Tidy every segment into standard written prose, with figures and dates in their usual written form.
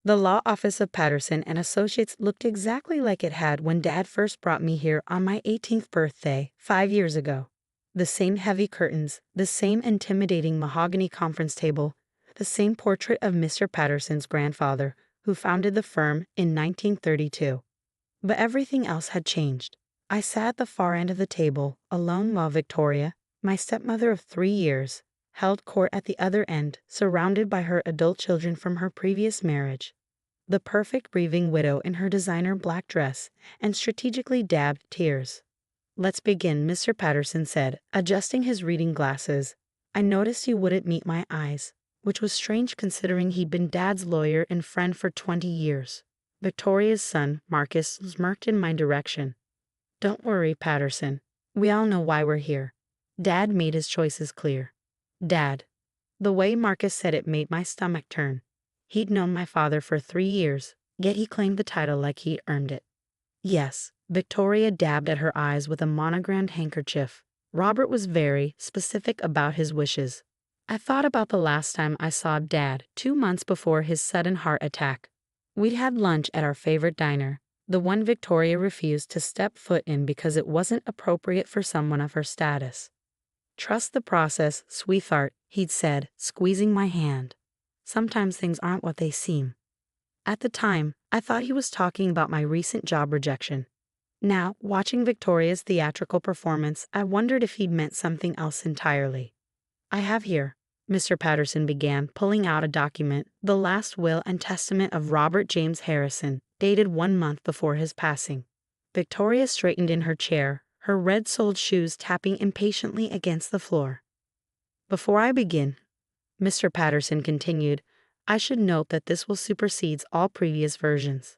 The law office of Patterson and Associates looked exactly like it had when Dad first brought me here on my 18th birthday, 5 years ago. The same heavy curtains, the same intimidating mahogany conference table, the same portrait of Mr. Patterson's grandfather, who founded the firm in 1932. But everything else had changed. I sat at the far end of the table, alone, while Victoria, my stepmother of 3 years, held court at the other end, surrounded by her adult children from her previous marriage. The perfect breathing widow in her designer black dress and strategically dabbed tears. "Let's begin," Mr. Patterson said, adjusting his reading glasses. "I noticed you wouldn't meet my eyes," which was strange considering he'd been Dad's lawyer and friend for 20 years. Victoria's son, Marcus, smirked in my direction. "Don't worry, Patterson. We all know why we're here." Dad made his choices clear. Dad. The way Marcus said it made my stomach turn. He'd known my father for 3 years, yet he claimed the title like he'd earned it. "Yes." Victoria dabbed at her eyes with a monogrammed handkerchief. "Robert was very specific about his wishes. I thought about the last time I saw Dad, 2 months before his sudden heart attack. We'd had lunch at our favorite diner, the one Victoria refused to step foot in because it wasn't appropriate for someone of her status. "Trust the process, sweetheart," he'd said, squeezing my hand. "Sometimes things aren't what they seem." At the time, I thought he was talking about my recent job rejection. Now, watching Victoria's theatrical performance, I wondered if he'd meant something else entirely. "I have here," Mr. Patterson began, pulling out a document, the last will and testament of Robert James Harrison, dated 1 month before his passing. Victoria straightened in her chair, her red-soled shoes tapping impatiently against the floor. "Before I begin," Mr. Patterson continued, "I should note that this will supersede all previous versions."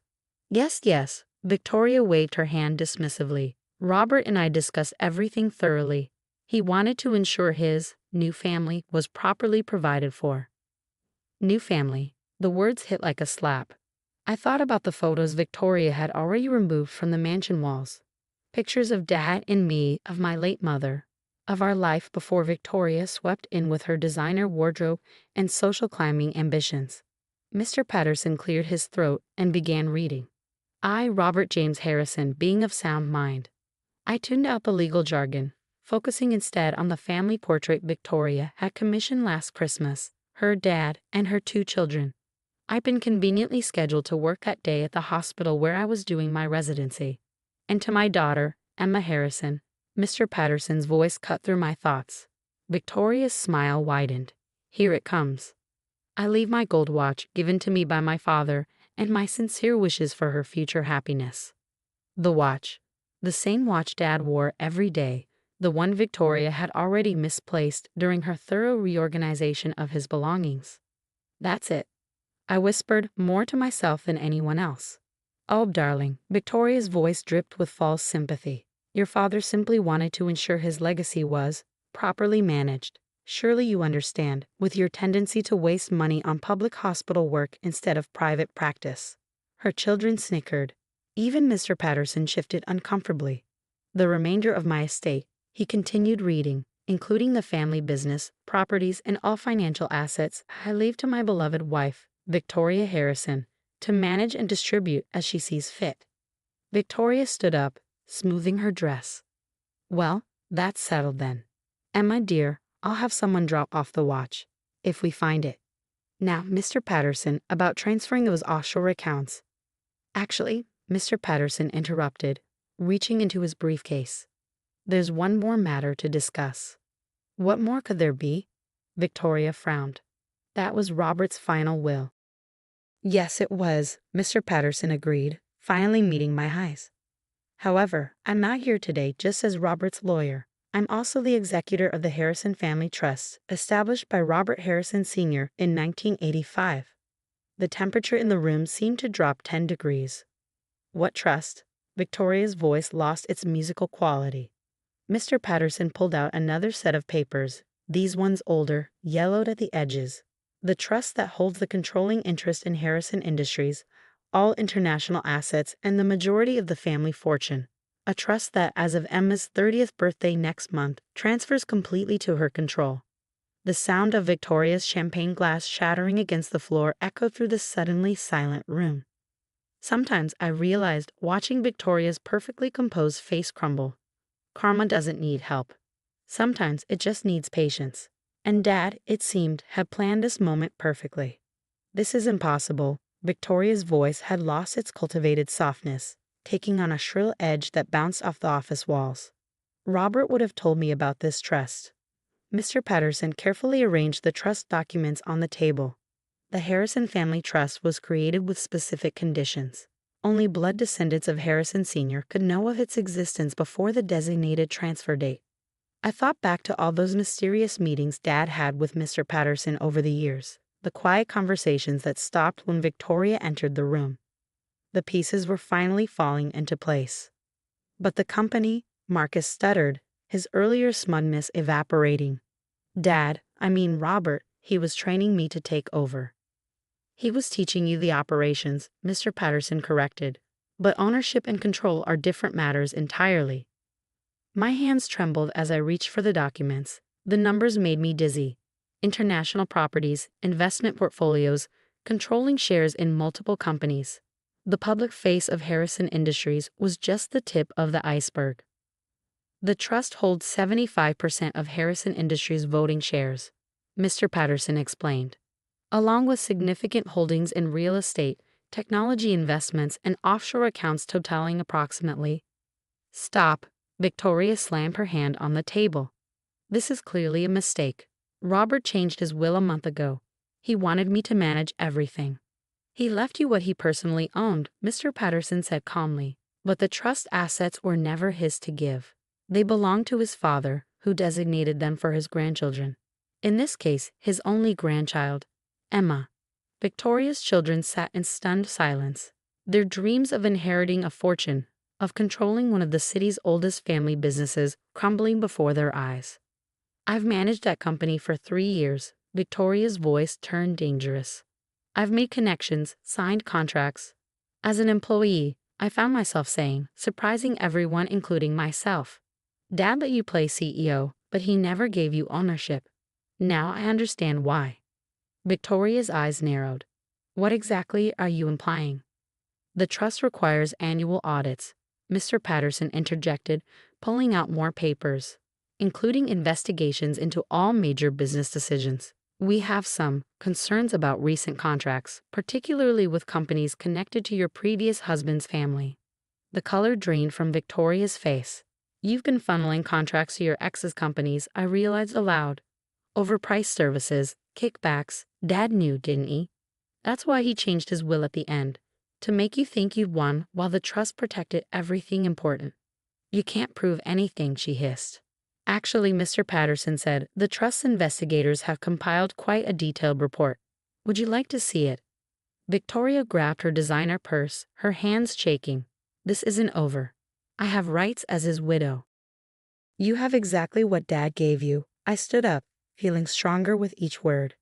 Yes, Victoria waved her hand dismissively. "Robert and I discussed everything thoroughly. He wanted to ensure his new family was properly provided for." New family. The words hit like a slap. I thought about the photos Victoria had already removed from the mansion walls. Pictures of Dad and me, of my late mother, of our life before Victoria swept in with her designer wardrobe and social climbing ambitions. Mr. Patterson cleared his throat and began reading. "I, Robert James Harrison, being of sound mind." I tuned out the legal jargon, focusing instead on the family portrait Victoria had commissioned last Christmas, her dad and her 2 children. I'd been conveniently scheduled to work that day at the hospital where I was doing my residency. "And to my daughter, Emma Harrison," Mr. Patterson's voice cut through my thoughts. Victoria's smile widened. "Here it comes. I leave my gold watch given to me by my father and my sincere wishes for her future happiness." The watch. The same watch Dad wore every day, the one Victoria had already misplaced during her thorough reorganization of his belongings. "That's it," I whispered, more to myself than anyone else. "Oh, darling," Victoria's voice dripped with false sympathy. "Your father simply wanted to ensure his legacy was properly managed. Surely you understand, with your tendency to waste money on public hospital work instead of private practice." Her children snickered. Even Mr. Patterson shifted uncomfortably. "The remainder of my estate," he continued reading, "including the family business, properties, and all financial assets, I leave to my beloved wife, Victoria Harrison, to manage and distribute as she sees fit." Victoria stood up, smoothing her dress. "Well, that's settled then. Emma, dear, I'll have someone drop off the watch, if we find it. Now, Mr. Patterson, about transferring those offshore accounts." "Actually," Mr. Patterson interrupted, reaching into his briefcase, "there's one more matter to discuss." "What more could there be?" Victoria frowned. "That was Robert's final will." "Yes, it was," Mr. Patterson agreed, finally meeting my eyes. "However, I'm not here today just as Robert's lawyer. I'm also the executor of the Harrison Family Trust, established by Robert Harrison Sr. in 1985. The temperature in the room seemed to drop 10 degrees. "What trust?" Victoria's voice lost its musical quality. Mr. Patterson pulled out another set of papers, these ones older, yellowed at the edges. "The trust that holds the controlling interest in Harrison Industries, all international assets, and the majority of the family fortune. A trust that, as of Emma's 30th birthday next month, transfers completely to her control." The sound of Victoria's champagne glass shattering against the floor echoed through the suddenly silent room. Sometimes I realized, watching Victoria's perfectly composed face crumble, karma doesn't need help. Sometimes it just needs patience. And Dad, it seemed, had planned this moment perfectly. "This is impossible." Victoria's voice had lost its cultivated softness, taking on a shrill edge that bounced off the office walls. "Robert would have told me about this trust." Mr. Patterson carefully arranged the trust documents on the table. The Harrison Family Trust was created with specific conditions. Only blood descendants of Harrison Sr. could know of its existence before the designated transfer date. I thought back to all those mysterious meetings Dad had with Mr. Patterson over the years, the quiet conversations that stopped when Victoria entered the room. The pieces were finally falling into place. "But the company," Marcus stuttered, his earlier smugness evaporating. "Dad, I mean Robert, he was training me to take over." "He was teaching you the operations," Mr. Patterson corrected. "But ownership and control are different matters entirely." My hands trembled as I reached for the documents. The numbers made me dizzy. International properties, investment portfolios, controlling shares in multiple companies. The public face of Harrison Industries was just the tip of the iceberg. "The trust holds 75% of Harrison Industries' voting shares," Mr. Patterson explained, "along with significant holdings in real estate, technology investments, and offshore accounts totaling approximately—" "Stop." Victoria slammed her hand on the table. "This is clearly a mistake. Robert changed his will a month ago. He wanted me to manage everything." "He left you what he personally owned," Mr. Patterson said calmly. "But the trust assets were never his to give. They belonged to his father, who designated them for his grandchildren. In this case, his only grandchild, Emma." Victoria's children sat in stunned silence, their dreams of inheriting a fortune, of controlling one of the city's oldest family businesses, crumbling before their eyes. "I've managed that company for 3 years." Victoria's voice turned dangerous. "I've made connections, signed contracts. As an employee, I found myself saying, surprising everyone, including myself, 'Dad let you play CEO, but he never gave you ownership.' Now I understand why." Victoria's eyes narrowed. "What exactly are you implying?" "The trust requires annual audits," Mr. Patterson interjected, pulling out more papers, "including investigations into all major business decisions. We have some concerns about recent contracts, particularly with companies connected to your previous husband's family." The color drained from Victoria's face. "You've been funneling contracts to your ex's companies," I realized aloud. "Overpriced services, kickbacks. Dad knew, didn't he? That's why he changed his will at the end, to make you think you'd won while the trust protected everything important." "You can't prove anything," she hissed. "Actually," Mr. Patterson said, "the trust's investigators have compiled quite a detailed report. Would you like to see it?" Victoria grabbed her designer purse, her hands shaking. "This isn't over. I have rights as his widow." "You have exactly what Dad gave you." I stood up, feeling stronger with each word.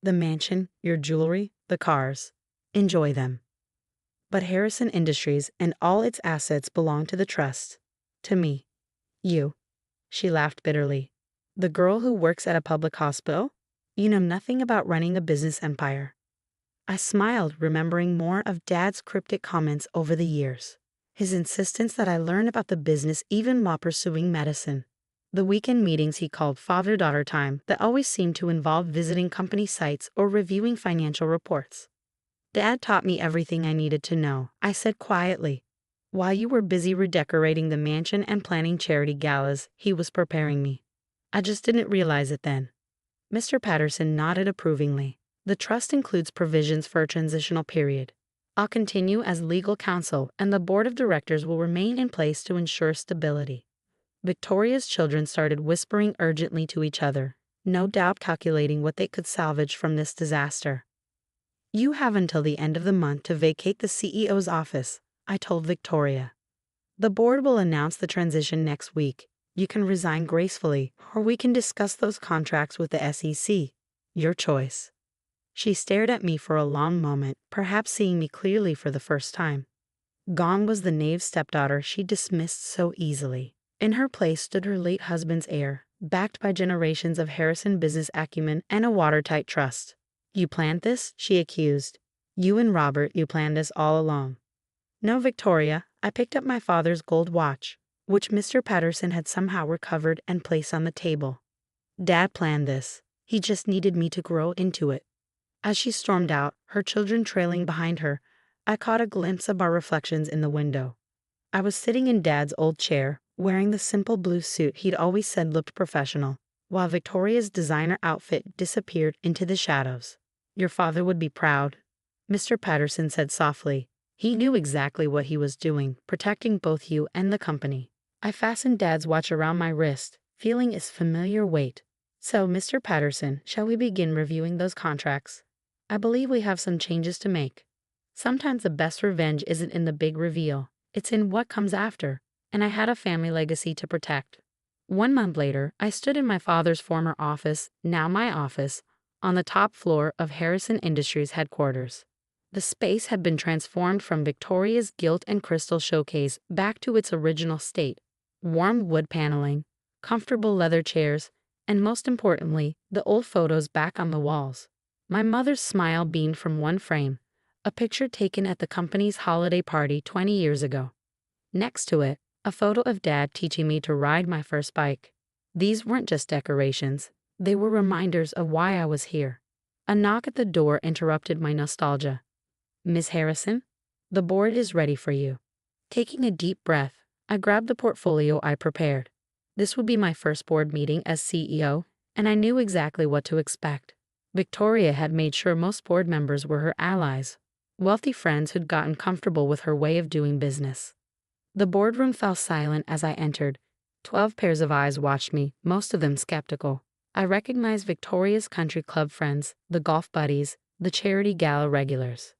"The mansion, your jewelry, the cars. Enjoy them. But Harrison Industries and all its assets belong to the trust. To me. You." She laughed bitterly. "The girl who works at a public hospital? You know nothing about running a business empire." I smiled, remembering more of Dad's cryptic comments over the years. His insistence that I learn about the business even while pursuing medicine. The weekend meetings he called father-daughter time that always seemed to involve visiting company sites or reviewing financial reports. "Dad taught me everything I needed to know," I said quietly. "While you were busy redecorating the mansion and planning charity galas, he was preparing me. I just didn't realize it then." Mr. Patterson nodded approvingly. "The trust includes provisions for a transitional period. I'll continue as legal counsel, and the board of directors will remain in place to ensure stability." Victoria's children started whispering urgently to each other, no doubt calculating what they could salvage from this disaster. "You have until the end of the month to vacate the CEO's office," I told Victoria. "The board will announce the transition next week. You can resign gracefully, or we can discuss those contracts with the SEC. Your choice." She stared at me for a long moment, perhaps seeing me clearly for the first time. Gone was the knave stepdaughter she dismissed so easily. In her place stood her late husband's heir, backed by generations of Harrison business acumen and a watertight trust. "You planned this?" she accused. "You and Robert, you planned this all along." "No, Victoria, I picked up my father's gold watch, which Mr. Patterson had somehow recovered and placed on the table. Dad planned this. He just needed me to grow into it." As she stormed out, her children trailing behind her, I caught a glimpse of our reflections in the window. I was sitting in Dad's old chair, wearing the simple blue suit he'd always said looked professional, while Victoria's designer outfit disappeared into the shadows. "Your father would be proud," Mr. Patterson said softly. He knew exactly what he was doing, protecting both you and the company. I fastened Dad's watch around my wrist, feeling its familiar weight. "So, Mr. Patterson, shall we begin reviewing those contracts? I believe we have some changes to make. Sometimes the best revenge isn't in the big reveal, it's in what comes after, and I had a family legacy to protect." 1 month later, I stood in my father's former office, now my office, on the top floor of Harrison Industries headquarters. The space had been transformed from Victoria's gilt and crystal showcase back to its original state: warm wood paneling, comfortable leather chairs, and most importantly, the old photos back on the walls. My mother's smile beamed from one frame, a picture taken at the company's holiday party 20 years ago. Next to it, a photo of Dad teaching me to ride my first bike. These weren't just decorations, they were reminders of why I was here. A knock at the door interrupted my nostalgia. "Miss Harrison, the board is ready for you." Taking a deep breath, I grabbed the portfolio I prepared. This would be my first board meeting as CEO, and I knew exactly what to expect. Victoria had made sure most board members were her allies, wealthy friends who'd gotten comfortable with her way of doing business. The boardroom fell silent as I entered. 12 pairs of eyes watched me, most of them skeptical. I recognized Victoria's country club friends, the golf buddies, the charity gala regulars.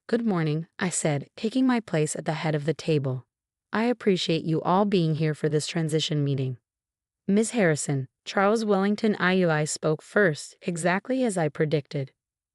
"Good morning," I said, taking my place at the head of the table. "I appreciate you all being here for this transition meeting." "Ms. Harrison," Charles Wellington IUI spoke first, exactly as I predicted.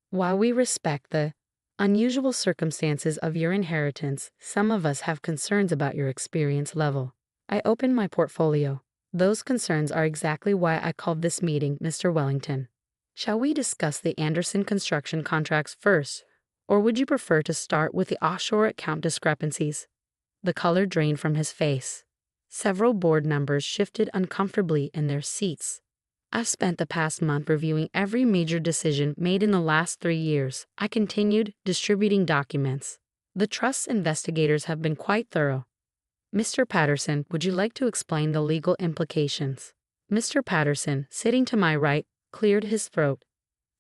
"While we respect the unusual circumstances of your inheritance, some of us have concerns about your experience level." I opened my portfolio. "Those concerns are exactly why I called this meeting, Mr. Wellington. Shall we discuss the Anderson construction contracts first, or would you prefer to start with the offshore account discrepancies?" The color drained from his face. Several board members shifted uncomfortably in their seats. "I've spent the past month reviewing every major decision made in the last 3 years," I continued, distributing documents. "The trust's investigators have been quite thorough. Mr. Patterson, would you like to explain the legal implications?" Mr. Patterson, sitting to my right, cleared his throat.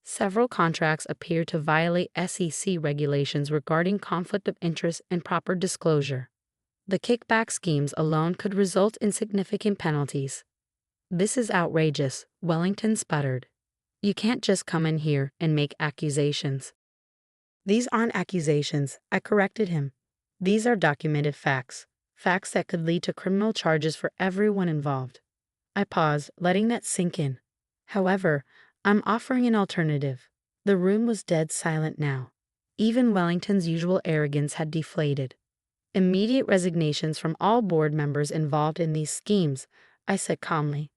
"Several contracts appear to violate SEC regulations regarding conflict of interest and proper disclosure. The kickback schemes alone could result in significant penalties." "This is outrageous," Wellington sputtered. "You can't just come in here and make accusations." "These aren't accusations," I corrected him. "These are documented facts. Facts that could lead to criminal charges for everyone involved." I paused, letting that sink in. "However, I'm offering an alternative." The room was dead silent now. Even Wellington's usual arrogance had deflated. "Immediate resignations from all board members involved in these schemes," I said calmly.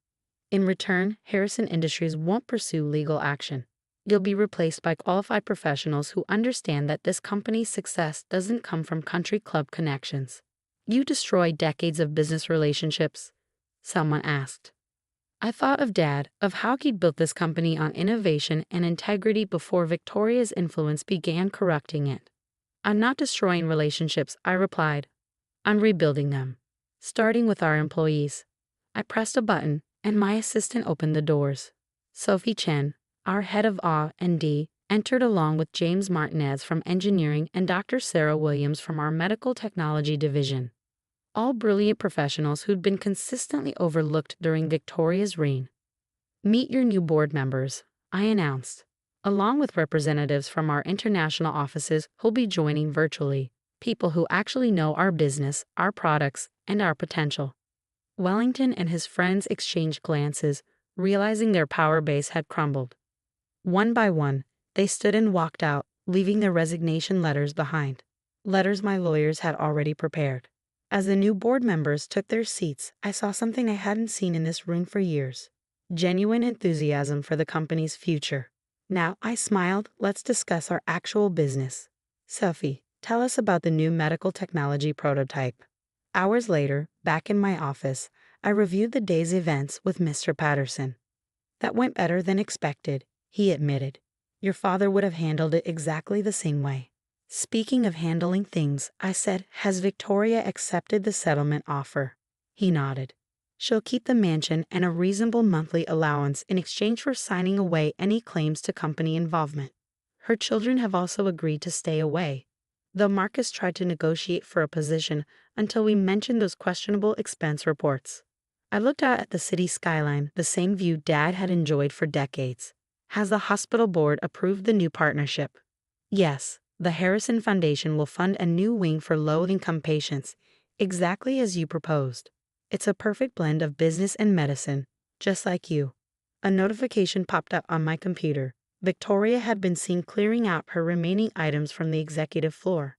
"In return, Harrison Industries won't pursue legal action. You'll be replaced by qualified professionals who understand that this company's success doesn't come from country club connections." "You destroyed decades of business relationships?" someone asked. I thought of Dad, of how he'd built this company on innovation and integrity before Victoria's influence began corrupting it. "I'm not destroying relationships," I replied. "I'm rebuilding them, starting with our employees." I pressed a button, and my assistant opened the doors. Sophie Chen, our head of R&D, entered along with James Martinez from engineering and Dr. Sarah Williams from our medical technology division. All brilliant professionals who'd been consistently overlooked during Victoria's reign. "Meet your new board members," I announced, along with representatives from our international offices who'll be joining virtually, people who actually know our business, our products, and our potential. Wellington and his friends exchanged glances, realizing their power base had crumbled. One by one, they stood and walked out, leaving their resignation letters behind. Letters my lawyers had already prepared. As the new board members took their seats, I saw something I hadn't seen in this room for years. genuine enthusiasm for the company's future. Now, I smiled. Let's discuss our actual business. Sophie, tell us about the new medical technology prototype. Hours later, back in my office, I reviewed the day's events with Mr. Patterson. That went better than expected, he admitted. Your father would have handled it exactly the same way. Speaking of handling things, I said, has Victoria accepted the settlement offer? He nodded. She'll keep the mansion and a reasonable monthly allowance in exchange for signing away any claims to company involvement. Her children have also agreed to stay away, though Marcus tried to negotiate for a position until we mentioned those questionable expense reports. I looked out at the city skyline, the same view Dad had enjoyed for decades. Has the hospital board approved the new partnership? Yes, the Harrison Foundation will fund a new wing for low-income patients, exactly as you proposed. It's a perfect blend of business and medicine, just like you. A notification popped up on my computer. Victoria had been seen clearing out her remaining items from the executive floor.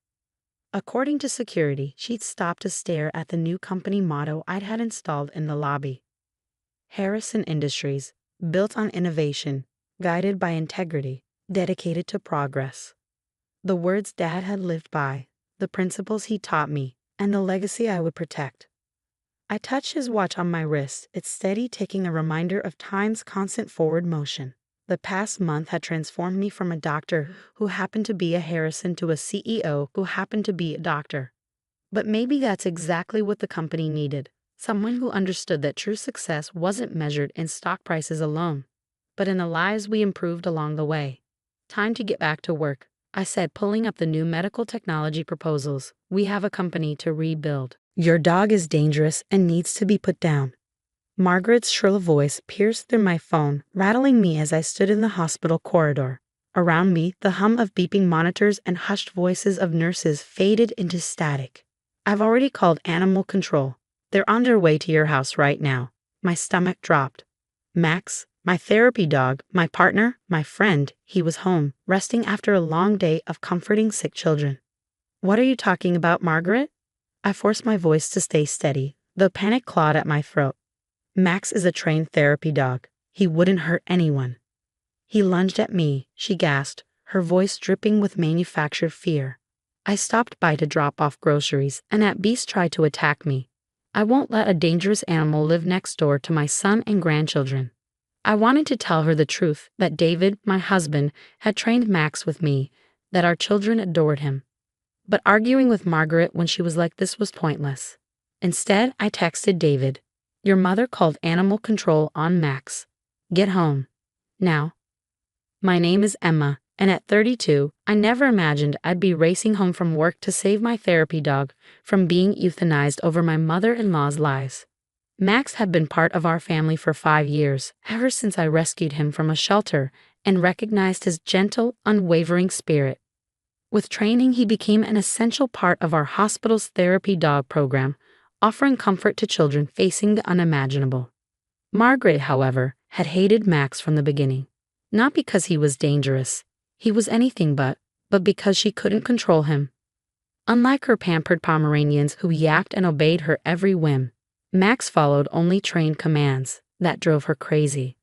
According to security, she'd stopped to stare at the new company motto I'd had installed in the lobby. Harrison Industries, built on innovation, guided by integrity, dedicated to progress. The words Dad had lived by, the principles he taught me, and the legacy I would protect. I touched his watch on my wrist, its steady ticking a reminder of time's constant forward motion. The past month had transformed me from a doctor who happened to be a Harrison to a CEO who happened to be a doctor. But maybe that's exactly what the company needed. Someone who understood that true success wasn't measured in stock prices alone, but in the lives we improved along the way. Time to get back to work, I said, pulling up the new medical technology proposals. We have a company to rebuild. Your dog is dangerous and needs to be put down. Margaret's shrill voice pierced through my phone, rattling me as I stood in the hospital corridor. Around me, the hum of beeping monitors and hushed voices of nurses faded into static. I've already called animal control. They're on their way to your house right now. My stomach dropped. Max, my therapy dog, my partner, my friend, he was home, resting after a long day of comforting sick children. What are you talking about, Margaret? I forced my voice to stay steady, though panic clawed at my throat. Max is a trained therapy dog. He wouldn't hurt anyone. He lunged at me, she gasped, her voice dripping with manufactured fear. I stopped by to drop off groceries, and that beast tried to attack me. I won't let a dangerous animal live next door to my son and grandchildren. I wanted to tell her the truth, that David, my husband, had trained Max with me, that our children adored him. But arguing with Margaret when she was like this was pointless. Instead, I texted David. Your mother called animal control on Max. Get home. Now. My name is Emma, and at 32, I never imagined I'd be racing home from work to save my therapy dog from being euthanized over my mother-in-law's lies. Max had been part of our family for 5 years, ever since I rescued him from a shelter and recognized his gentle, unwavering spirit. With training, he became an essential part of our hospital's therapy dog program, offering comfort to children facing the unimaginable. Margaret, however, had hated Max from the beginning. Not because he was dangerous. He was anything but because she couldn't control him. Unlike her pampered Pomeranians who yapped and obeyed her every whim, Max followed only trained commands. That drove her crazy.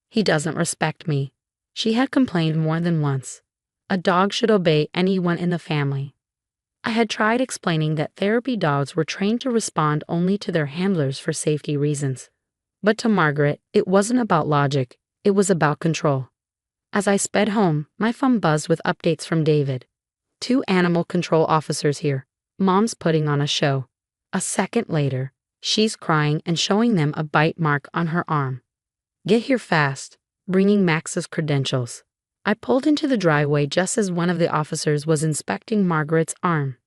He doesn't respect me. She had complained more than once. A dog should obey anyone in the family. I had tried explaining that therapy dogs were trained to respond only to their handlers for safety reasons. But to Margaret, it wasn't about logic, it was about control. As I sped home, my phone buzzed with updates from David. 2 animal control officers here. Mom's putting on a show. A second later, she's crying and showing them a bite mark on her arm. Get here fast, bringing Max's credentials. I pulled into the driveway just as one of the officers was inspecting Margaret's arm.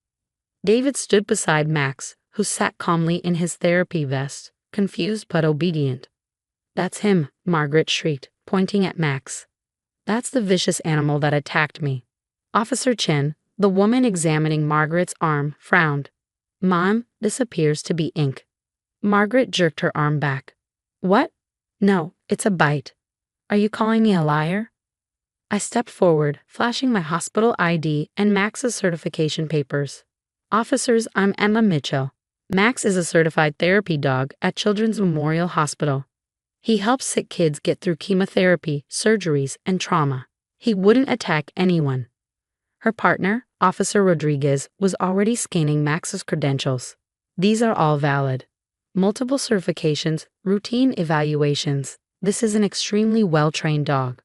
David stood beside Max, who sat calmly in his therapy vest, confused but obedient. That's him, Margaret shrieked, pointing at Max. That's the vicious animal that attacked me. Officer Chen, the woman examining Margaret's arm, frowned. Mom, this appears to be ink. Margaret jerked her arm back. What? No, it's a bite. Are you calling me a liar? I stepped forward, flashing my hospital ID and Max's certification papers. Officers, I'm Emma Mitchell. Max is a certified therapy dog at Children's Memorial Hospital. He helps sick kids get through chemotherapy, surgeries, and trauma. He wouldn't attack anyone. Her partner, Officer Rodriguez, was already scanning Max's credentials. These are all valid. Multiple certifications, routine evaluations. This is an extremely well-trained dog.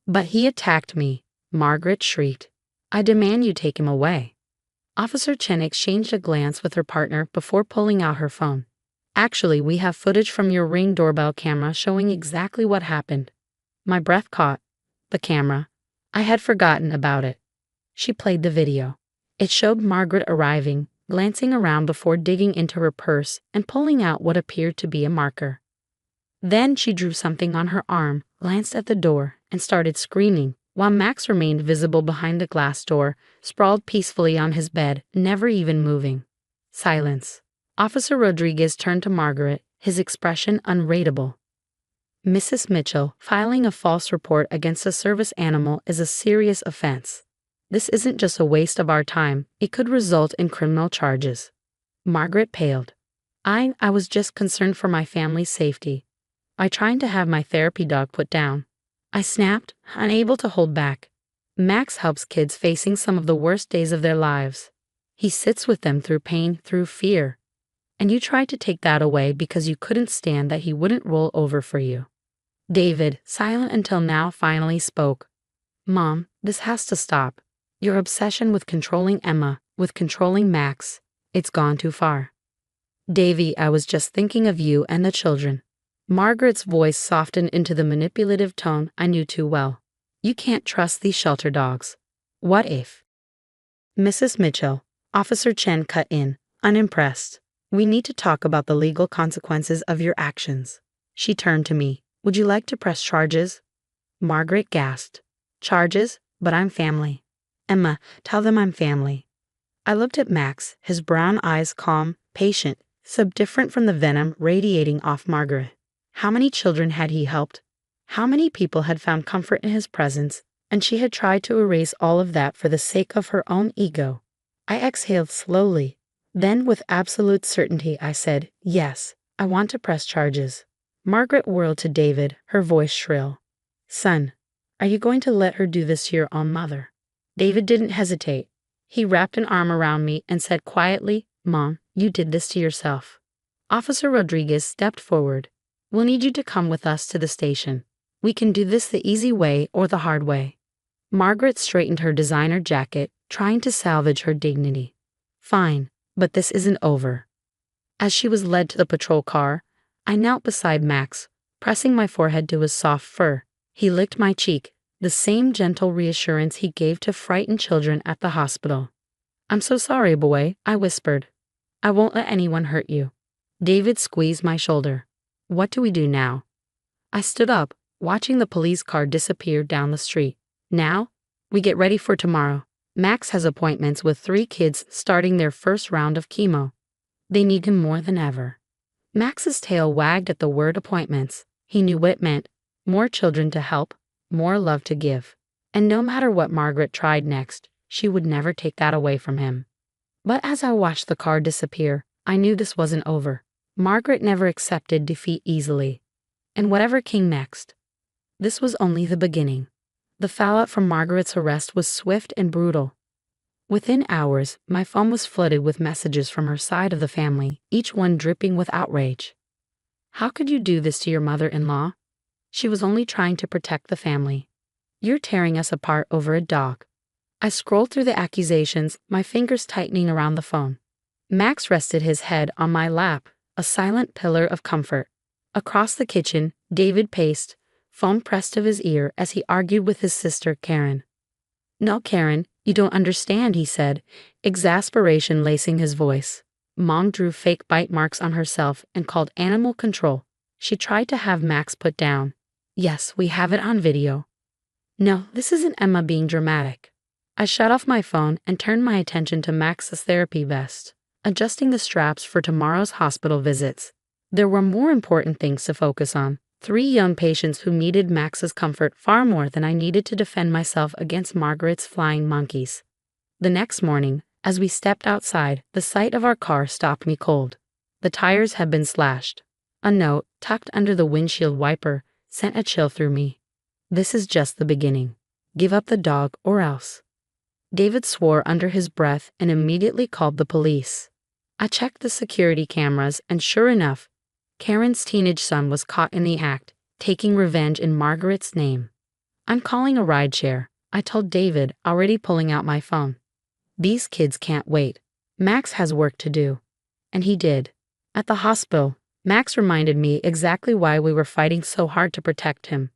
But he attacked me, Margaret shrieked. I demand you take him away. Officer Chen exchanged a glance with her partner before pulling out her phone. Actually, we have footage from your Ring doorbell camera showing exactly what happened. My breath caught. The camera. I had forgotten about it. She played the video. It showed Margaret arriving, glancing around before digging into her purse and pulling out what appeared to be a marker. Then she drew something on her arm, glanced at the door, and started screaming, while Max remained visible behind the glass door, sprawled peacefully on his bed, never even moving. Silence. Officer Rodriguez turned to Margaret, his expression unreadable. Mrs. Mitchell, filing a false report against a service animal is a serious offense. This isn't just a waste of our time, it could result in criminal charges. Margaret paled. I was just concerned for my family's safety. I tried to have my therapy dog put down. I snapped, unable to hold back. Max helps kids facing some of the worst days of their lives. He sits with them through pain, through fear. And you tried to take that away because you couldn't stand that he wouldn't roll over for you. David, silent until now, finally spoke. Mom, this has to stop. Your obsession with controlling Emma, with controlling Max, it's gone too far. Davy, I was just thinking of you and the children. Margaret's voice softened into the manipulative tone I knew too well. You can't trust these shelter dogs. What if? Mrs. Mitchell, Officer Chen cut in, unimpressed. We need to talk about the legal consequences of your actions. She turned to me. Would you like to press charges? Margaret gasped. Charges? But I'm family. Emma, tell them I'm family. I looked at Max, his brown eyes calm, patient, so different from the venom radiating off Margaret. How many children had he helped? How many people had found comfort in his presence, and she had tried to erase all of that for the sake of her own ego? I exhaled slowly. Then, with absolute certainty, I said, yes, I want to press charges. Margaret whirled to David, her voice shrill. Son, are you going to let her do this to your own mother? David didn't hesitate. He wrapped an arm around me and said quietly, Mom, you did this to yourself. Officer Rodriguez stepped forward. We'll need you to come with us to the station. We can do this the easy way or the hard way. Margaret straightened her designer jacket, trying to salvage her dignity. Fine, but this isn't over. As she was led to the patrol car, I knelt beside Max, pressing my forehead to his soft fur. He licked my cheek, the same gentle reassurance he gave to frightened children at the hospital. I'm so sorry, boy, I whispered. I won't let anyone hurt you. David squeezed my shoulder. What do we do now? I stood up, watching the police car disappear down the street. Now, we get ready for tomorrow. Max has appointments with 3 kids starting their first round of chemo. They need him more than ever. Max's tail wagged at the word appointments. He knew what it meant. More children to help, more love to give. And no matter what Margaret tried next, she would never take that away from him. But as I watched the car disappear, I knew this wasn't over. Margaret never accepted defeat easily. And whatever came next, this was only the beginning. The fallout from Margaret's arrest was swift and brutal. Within hours, my phone was flooded with messages from her side of the family, each one dripping with outrage. How could you do this to your mother-in-law? She was only trying to protect the family. You're tearing us apart over a dog. I scrolled through the accusations, my fingers tightening around the phone. Max rested his head on my lap, a silent pillar of comfort. Across the kitchen, David paced, phone pressed to his ear as he argued with his sister, Karen. No, Karen, you don't understand, he said, exasperation lacing his voice. Mom drew fake bite marks on herself and called animal control. She tried to have Max put down. Yes, we have it on video. No, this isn't Emma being dramatic. I shut off my phone and turned my attention to Max's therapy vest, adjusting the straps for tomorrow's hospital visits. There were more important things to focus on. 3 young patients who needed Max's comfort far more than I needed to defend myself against Margaret's flying monkeys. The next morning, as we stepped outside, the sight of our car stopped me cold. The tires had been slashed. A note, tucked under the windshield wiper, sent a chill through me. This is just the beginning. Give up the dog or else. David swore under his breath and immediately called the police. I checked the security cameras and sure enough, Karen's teenage son was caught in the act, taking revenge in Margaret's name. I'm calling a rideshare, I told David, already pulling out my phone. These kids can't wait. Max has work to do. And he did. At the hospital, Max reminded me exactly why we were fighting so hard to protect him.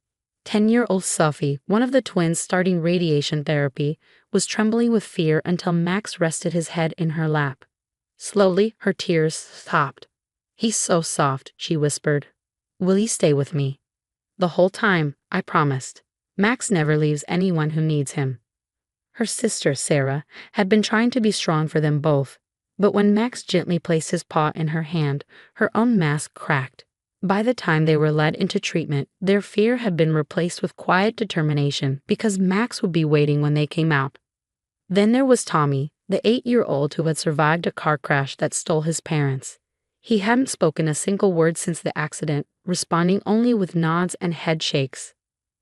10-year-old Sophie, one of the twins starting radiation therapy, was trembling with fear until Max rested his head in her lap. Slowly, her tears stopped. He's so soft, she whispered. Will you stay with me? The whole time, I promised. Max never leaves anyone who needs him. Her sister, Sarah, had been trying to be strong for them both, but when Max gently placed his paw in her hand, her own mask cracked. By the time they were led into treatment, their fear had been replaced with quiet determination because Max would be waiting when they came out. Then there was Tommy, the 8-year-old who had survived a car crash that stole his parents. He hadn't spoken a single word since the accident, responding only with nods and head shakes.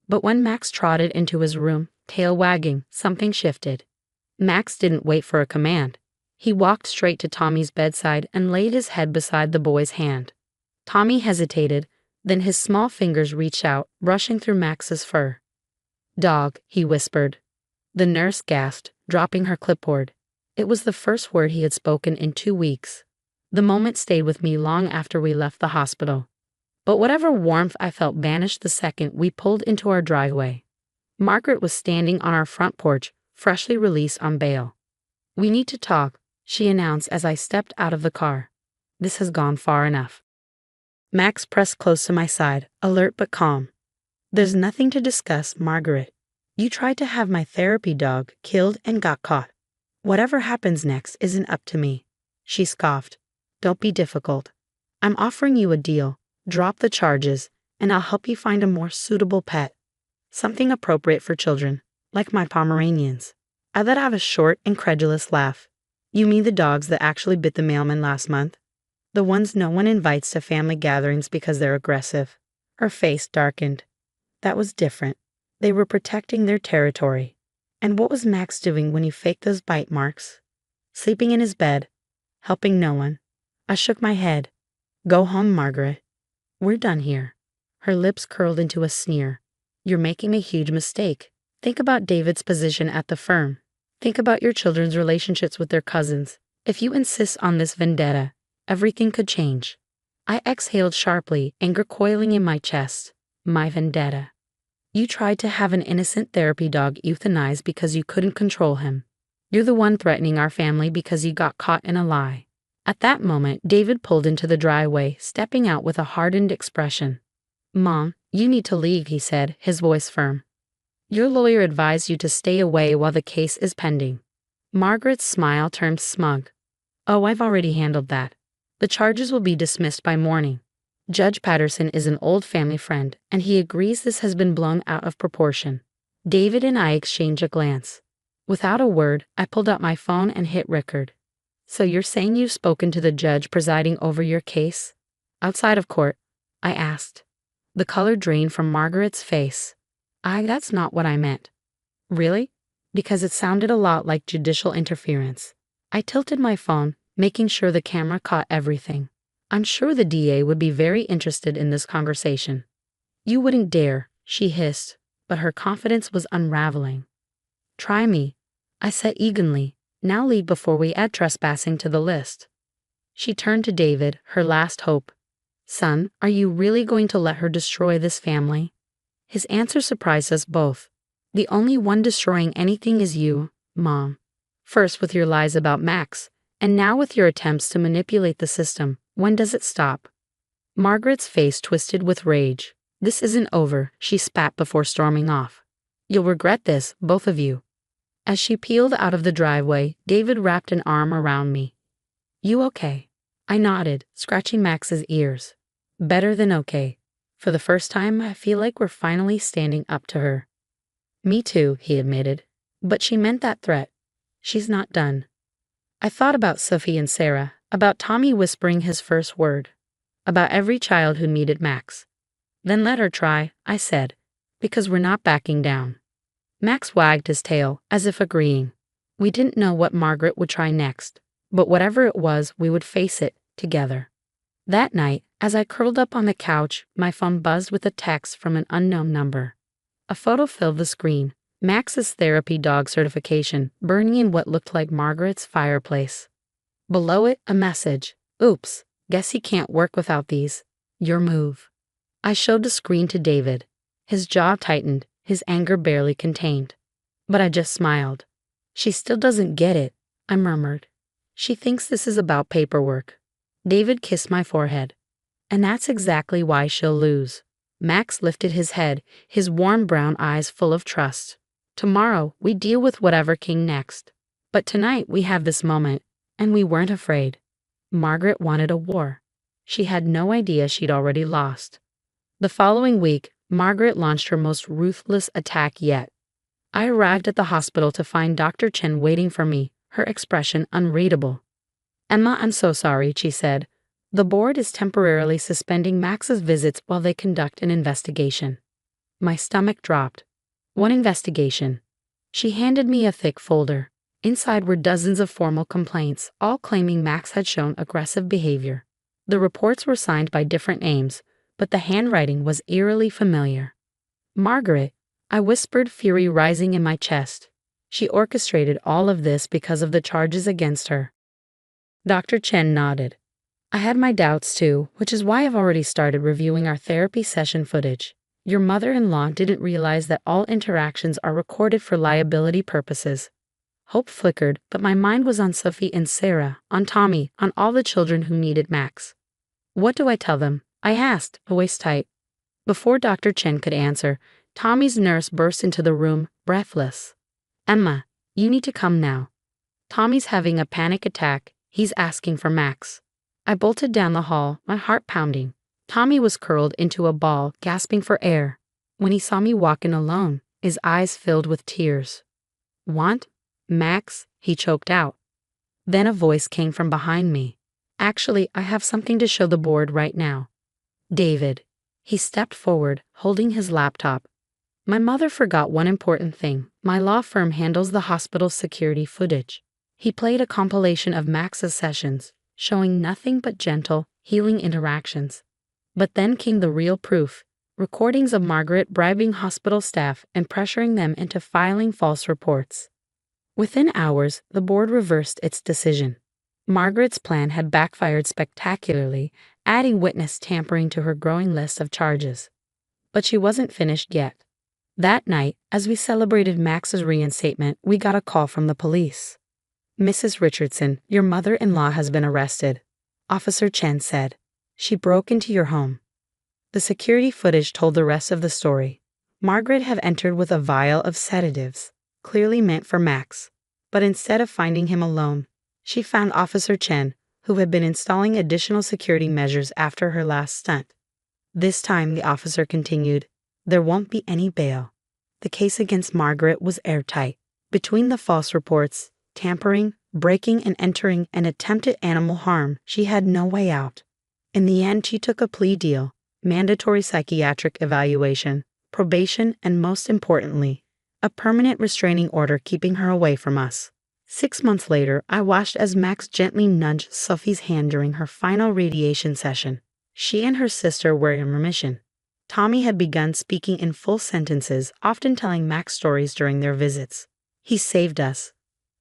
But when Max trotted into his room, tail wagging, something shifted. Max didn't wait for a command. He walked straight to Tommy's bedside and laid his head beside the boy's hand. Tommy hesitated, then his small fingers reached out, brushing through Max's fur. Dog, he whispered. The nurse gasped, dropping her clipboard. It was the first word he had spoken in 2 weeks. The moment stayed with me long after we left the hospital. But whatever warmth I felt vanished the second we pulled into our driveway. Margaret was standing on our front porch, freshly released on bail. We need to talk, she announced as I stepped out of the car. This has gone far enough. Max pressed close to my side, alert but calm. There's nothing to discuss, Margaret. You tried to have my therapy dog killed and got caught. Whatever happens next isn't up to me. She scoffed. Don't be difficult. I'm offering you a deal. Drop the charges, and I'll help you find a more suitable pet. Something appropriate for children, like my Pomeranians. I let out a short, incredulous laugh. You mean the dogs that actually bit the mailman last month? The ones no one invites to family gatherings because they're aggressive. Her face darkened. That was different. They were protecting their territory. And what was Max doing when you faked those bite marks? Sleeping in his bed, helping no one. I shook my head. Go home, Margaret. We're done here. Her lips curled into a sneer. You're making a huge mistake. Think about David's position at the firm. Think about your children's relationships with their cousins. If you insist on this vendetta, everything could change. I exhaled sharply, anger coiling in my chest. My vendetta. You tried to have an innocent therapy dog euthanized because you couldn't control him. You're the one threatening our family because you got caught in a lie. At that moment, David pulled into the driveway, stepping out with a hardened expression. Mom, you need to leave, he said, his voice firm. Your lawyer advised you to stay away while the case is pending. Margaret's smile turned smug. Oh, I've already handled that. The charges will be dismissed by morning. Judge Patterson is an old family friend, and he agrees this has been blown out of proportion. David and I exchanged a glance. Without a word, I pulled out my phone and hit record. So you're saying you've spoken to the judge presiding over your case? Outside of court, I asked. The color drained from Margaret's face. That's not what I meant. Really? Because it sounded a lot like judicial interference. I tilted my phone, making sure the camera caught everything. I'm sure the DA would be very interested in this conversation. You wouldn't dare, she hissed, but her confidence was unraveling. Try me, I said eagerly. Now leave before we add trespassing to the list. She turned to David, her last hope. Son, are you really going to let her destroy this family? His answer surprised us both. The only one destroying anything is you, Mom. First with your lies about Max, and now with your attempts to manipulate the system. When does it stop? Margaret's face twisted with rage. This isn't over, she spat before storming off. You'll regret this, both of you. As she peeled out of the driveway, David wrapped an arm around me. You okay? I nodded, scratching Max's ears. Better than okay. For the first time, I feel like we're finally standing up to her. Me too, he admitted. But she meant that threat. She's not done. I thought about Sophie and Sarah, about Tommy whispering his first word. about every child who needed Max. Then let her try, I said, because we're not backing down. Max wagged his tail, as if agreeing. We didn't know what Margaret would try next, but whatever it was, we would face it, together. That night, as I curled up on the couch, my phone buzzed with a text from an unknown number. A photo filled the screen, Max's therapy dog certification, burning in what looked like Margaret's fireplace. Below it, a message. Oops, guess he can't work without these. Your move. I showed the screen to David. His jaw tightened, his anger barely contained. But I just smiled. She still doesn't get it, I murmured. She thinks this is about paperwork. David kissed my forehead. And that's exactly why she'll lose. Max lifted his head, his warm brown eyes full of trust. Tomorrow, we deal with whatever came next. But tonight we have this moment, and we weren't afraid. Margaret wanted a war. She had no idea she'd already lost. The following week, Margaret launched her most ruthless attack yet. I arrived at the hospital to find Dr. Chen waiting for me, her expression unreadable. Emma, I'm so sorry, she said. The board is temporarily suspending Max's visits while they conduct an investigation. My stomach dropped. What investigation? She handed me a thick folder. Inside were dozens of formal complaints, all claiming Max had shown aggressive behavior. The reports were signed by different names, but the handwriting was eerily familiar. Margaret, I whispered, fury rising in my chest. She orchestrated all of this because of the charges against her. Dr. Chen nodded. I had my doubts too, which is why I've already started reviewing our therapy session footage. Your mother-in-law didn't realize that all interactions are recorded for liability purposes. Hope flickered, but my mind was on Sophie and Sarah, on Tommy, on all the children who needed Max. What do I tell them? I asked, voice tight. Before Dr. Chen could answer, Tommy's nurse burst into the room, breathless. Emma, you need to come now. Tommy's having a panic attack. He's asking for Max. I bolted down the hall, my heart pounding. Tommy was curled into a ball, gasping for air. When he saw me walk in alone, his eyes filled with tears. Want? Max? He choked out. Then a voice came from behind me. Actually, I have something to show the board right now. David. He stepped forward, holding his laptop. My mother forgot one important thing. My law firm handles the hospital's security footage. He played a compilation of Max's sessions, showing nothing but gentle, healing interactions. But then came the real proof, recordings of Margaret bribing hospital staff and pressuring them into filing false reports. Within hours, the board reversed its decision. Margaret's plan had backfired spectacularly, adding witness tampering to her growing list of charges. But she wasn't finished yet. That night, as we celebrated Max's reinstatement, we got a call from the police. Mrs. Richardson, your mother-in-law has been arrested, Officer Chen said. She broke into your home. The security footage told the rest of the story. Margaret had entered with a vial of sedatives, clearly meant for Max. But instead of finding him alone, she found Officer Chen, who had been installing additional security measures after her last stunt. This time, the officer continued, there won't be any bail. The case against Margaret was airtight. Between the false reports, tampering, breaking and entering, and attempted animal harm, she had no way out. In the end, she took a plea deal, mandatory psychiatric evaluation, probation, and most importantly, a permanent restraining order keeping her away from us. 6 months later, I watched as Max gently nudged Sophie's hand during her final radiation session. She and her sister were in remission. Tommy had begun speaking in full sentences, often telling Max stories during their visits. He saved us.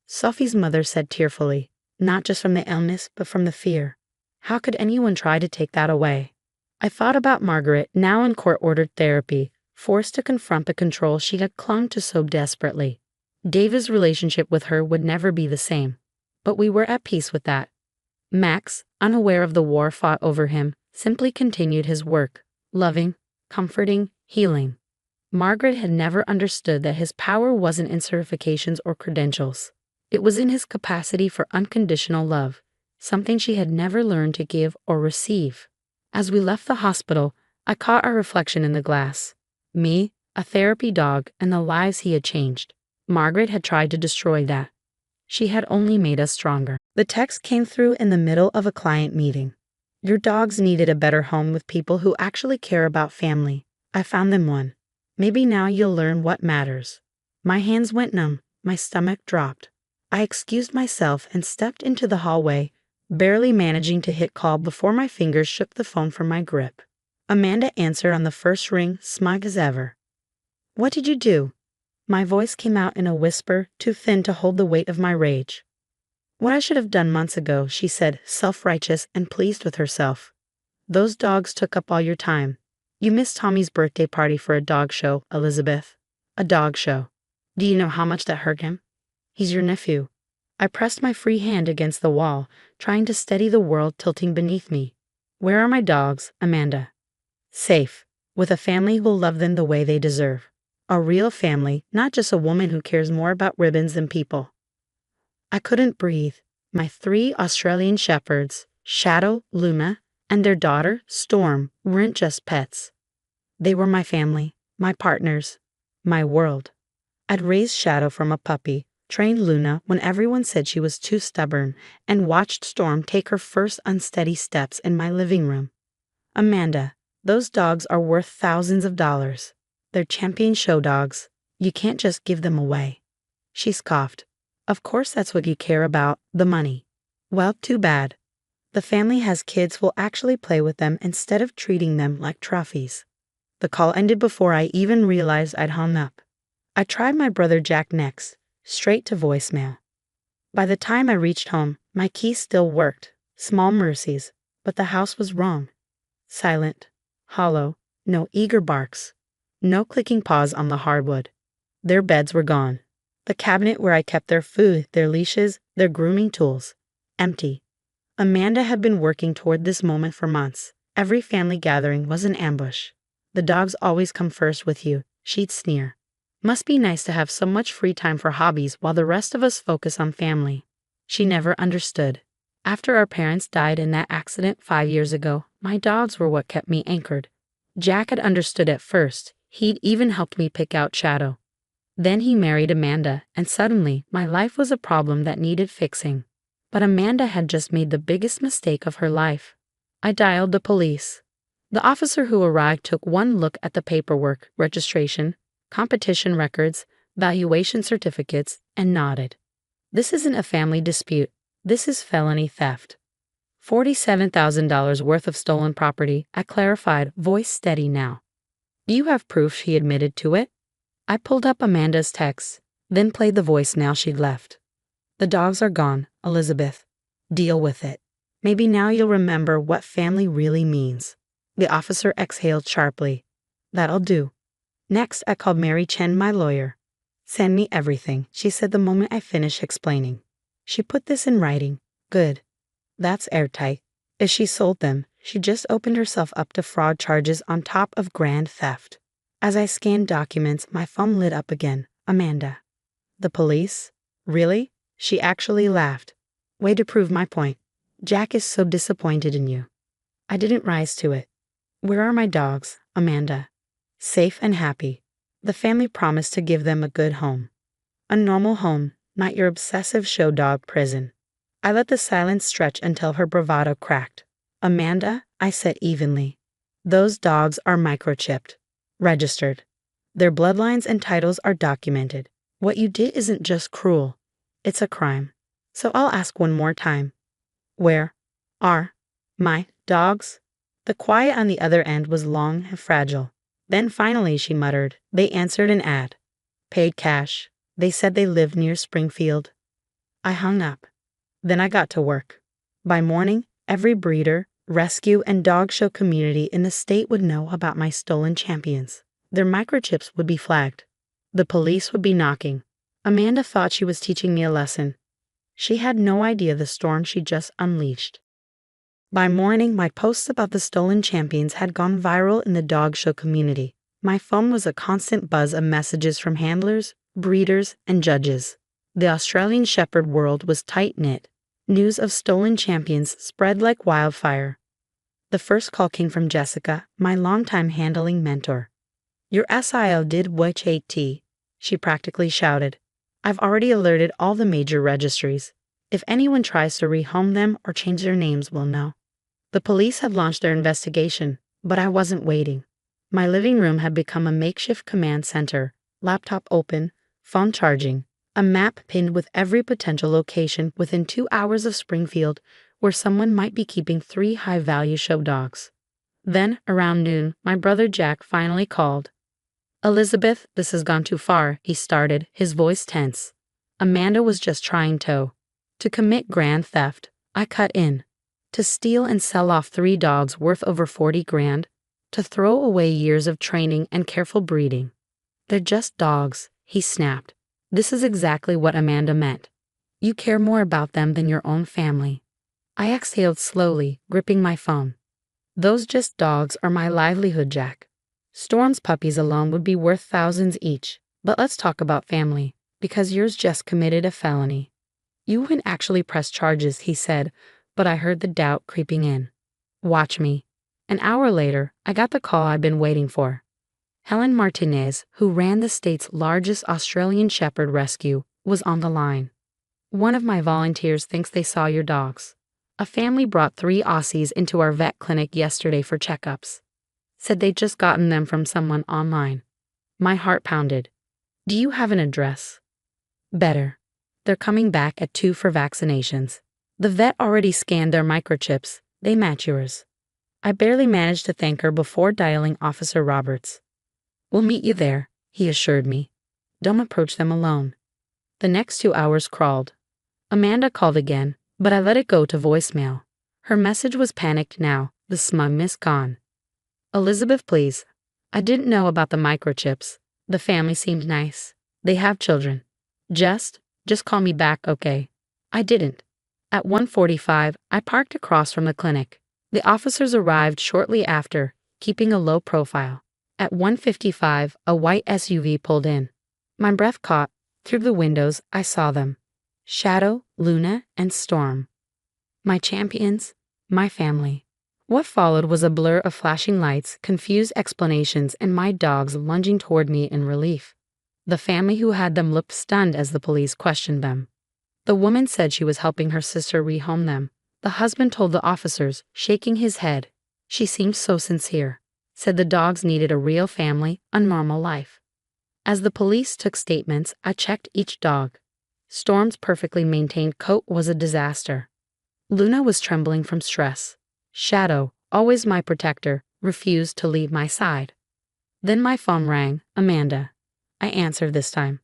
Sophie's mother said tearfully, not just from the illness, but from the fear. How could anyone try to take that away? I thought about Margaret, now in court-ordered therapy, forced to confront the control she had clung to so desperately. David's relationship with her would never be the same, but we were at peace with that. Max, unaware of the war fought over him, simply continued his work, loving, comforting, healing. Margaret had never understood that his power wasn't in certifications or credentials. It was in his capacity for unconditional love, something she had never learned to give or receive. As we left the hospital, I caught our reflection in the glass. Me, a therapy dog, and the lives he had changed. Margaret had tried to destroy that. She had only made us stronger. The text came through in the middle of a client meeting. Your dogs needed a better home with people who actually care about family. I found them one. Maybe now you'll learn what matters." My hands went numb, my stomach dropped. I excused myself and stepped into the hallway, barely managing to hit call before my fingers shook the phone from my grip. Amanda answered on the first ring, smug as ever. "What did you do?" My voice came out in a whisper, too thin to hold the weight of my rage. "What I should have done months ago," she said, self-righteous and pleased with herself. "Those dogs took up all your time. You missed Tommy's birthday party for a dog show, Elizabeth. A dog show. Do you know how much that hurt him? He's your nephew." I pressed my free hand against the wall, trying to steady the world tilting beneath me. "Where are my dogs, Amanda?" "Safe, with a family who'll love them the way they deserve. A real family, not just a woman who cares more about ribbons than people." I couldn't breathe. My 3 Australian shepherds, Shadow, Luna, and their daughter, Storm, weren't just pets. They were my family, my partners, my world. I'd raised Shadow from a puppy, trained Luna when everyone said she was too stubborn, and watched Storm take her first unsteady steps in my living room. "Amanda, those dogs are worth thousands of dollars. They're champion show dogs. You can't just give them away." She scoffed. "Of course that's what you care about, the money. Well, too bad. The family has kids who'll actually play with them instead of treating them like trophies." The call ended before I even realized I'd hung up. I tried my brother Jack next, straight to voicemail. By the time I reached home, my key still worked, small mercies, but the house was wrong. Silent, hollow, no eager barks, no clicking paws on the hardwood. Their beds were gone. The cabinet where I kept their food, their leashes, their grooming tools, empty. Amanda had been working toward this moment for months. Every family gathering was an ambush. "The dogs always come first with you," she'd sneer. "Must be nice to have so much free time for hobbies while the rest of us focus on family." She never understood. After our parents died in that accident 5 years ago, my dogs were what kept me anchored. Jack had understood at first. He'd even helped me pick out Shadow. Then he married Amanda, and suddenly my life was a problem that needed fixing. But Amanda had just made the biggest mistake of her life. I dialed the police. The officer who arrived took one look at the paperwork, registration, competition records, valuation certificates, and nodded. "This isn't a family dispute. This is felony theft." $47,000 worth of stolen property, I clarified, voice steady now. "Do you have proof she admitted to it?" I pulled up Amanda's text, then played the voicemail she'd left. "The dogs are gone, Elizabeth. Deal with it. Maybe now you'll remember what family really means." The officer exhaled sharply. "That'll do." Next, I called Mary Chen, my lawyer. "Send me everything," she said the moment I finished explaining. "She put this in writing. Good. That's airtight. If she sold them, she just opened herself up to fraud charges on top of grand theft." As I scanned documents, my phone lit up again. "Amanda." "The police? Really?" She actually laughed. "Way to prove my point. Jack is so disappointed in you." I didn't rise to it. "Where are my dogs, Amanda?" "Safe and happy. The family promised to give them a good home. A normal home, not your obsessive show dog prison." I let the silence stretch until her bravado cracked. "Amanda," I said evenly, "those dogs are microchipped. Registered. Their bloodlines and titles are documented. What you did isn't just cruel. It's a crime. So I'll ask one more time. Where are my dogs?" The quiet on the other end was long and fragile. Then finally she muttered. "They answered an ad. Paid cash. They said they lived near Springfield." I hung up. Then I got to work. By morning, every breeder, rescue, and dog show community in the state would know about my stolen champions. Their microchips would be flagged. The police would be knocking. Amanda thought she was teaching me a lesson. She had no idea the storm she just unleashed. By morning, my posts about the stolen champions had gone viral in the dog show community. My phone was a constant buzz of messages from handlers, breeders, and judges. The Australian Shepherd world was tight-knit. News of stolen champions spread like wildfire. The first call came from Jessica, my longtime handling mentor. "Your SIO did WHAT," she practically shouted. "I've already alerted all the major registries. If anyone tries to rehome them or change their names, we'll know." The police had launched their investigation, but I wasn't waiting. My living room had become a makeshift command center, laptop open, phone charging, a map pinned with every potential location within 2 hours of Springfield where someone might be keeping 3 high-value show dogs. Then, around noon, my brother Jack finally called. "Elizabeth, this has gone too far," he started, his voice tense. Amanda was just trying to commit grand theft. I cut in. To steal and sell off 3 dogs worth over 40 grand? To throw away years of training and careful breeding? "They're just dogs," he snapped. "This is exactly what Amanda meant. You care more about them than your own family." I exhaled slowly, gripping my phone. "Those just dogs are my livelihood, Jack. Storm's puppies alone would be worth thousands each. But let's talk about family, because yours just committed a felony." "You wouldn't actually press charges," he said, but I heard the doubt creeping in. "Watch me." An hour later, I got the call I'd been waiting for. Helen Martinez, who ran the state's largest Australian Shepherd rescue, was on the line. "One of my volunteers thinks they saw your dogs. A family brought 3 Aussies into our vet clinic yesterday for checkups. Said they'd just gotten them from someone online." My heart pounded. "Do you have an address?" "Better. They're coming back at 2 for vaccinations. The vet already scanned their microchips. They match yours." I barely managed to thank her before dialing Officer Roberts. "We'll meet you there," he assured me. "Don't approach them alone." The next 2 hours crawled. Amanda called again, but I let it go to voicemail. Her message was panicked now, the smugness gone. "Elizabeth, please. I didn't know about the microchips. The family seemed nice. They have children. Just call me back, okay?" I didn't. At 1:45, I parked across from the clinic. The officers arrived shortly after, keeping a low profile. At 1:55, a white SUV pulled in. My breath caught. Through the windows, I saw them. Shadow, Luna, and Storm. My champions, my family. What followed was a blur of flashing lights, confused explanations, and my dogs lunging toward me in relief. The family who had them looked stunned as the police questioned them. The woman said she was helping her sister rehome them. The husband told the officers, shaking his head. She seemed so sincere. Said the dogs needed a real family, a normal life. As the police took statements, I checked each dog. Storm's perfectly maintained coat was a disaster. Luna was trembling from stress. Shadow, always my protector, refused to leave my side. Then my phone rang. "Amanda." I answered this time.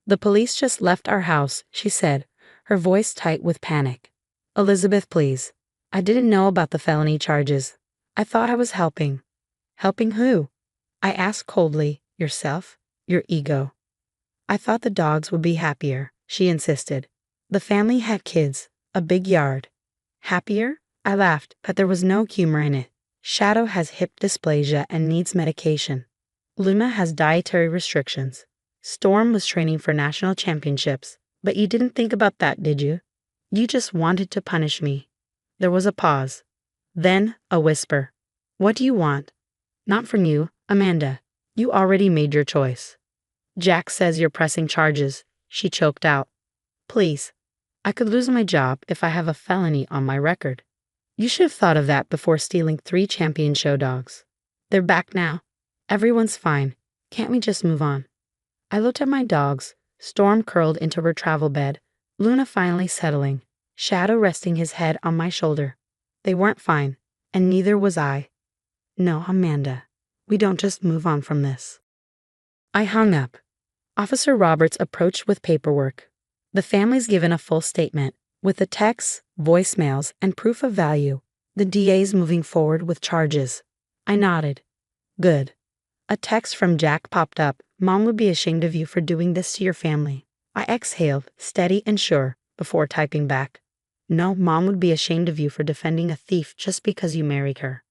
"The police just left our house," she said, her voice tight with panic. "Elizabeth, please. I didn't know about the felony charges. I thought I was helping." "Helping who?" I asked coldly. "Yourself? Your ego." "I thought the dogs would be happier," she insisted. "The family had kids, a big yard." "Happier?" I laughed, but there was no humor in it. "Shadow has hip dysplasia and needs medication. Luna has dietary restrictions. Storm was training for national championships, but you didn't think about that, did you? You just wanted to punish me." There was a pause. Then a whisper. "What do you want?" "Not from you, Amanda. You already made your choice." "Jack says you're pressing charges," she choked out. "Please. I could lose my job if I have a felony on my record. You should have thought of that before stealing 3 champion show dogs. They're back now. Everyone's fine. Can't we just move on?" I looked at my dogs, Storm curled into her travel bed, Luna finally settling, Shadow resting his head on my shoulder. They weren't fine, and neither was I. "No, Amanda, we don't just move on from this." I hung up. Officer Roberts approached with paperwork. The family's given a full statement, with the texts, voicemails, and proof of value. The DA's moving forward with charges. I nodded. Good. A text from Jack popped up. "Mom would be ashamed of you for doing this to your family." I exhaled, steady and sure, before typing back. "No, Mom would be ashamed of you for defending a thief just because you married her."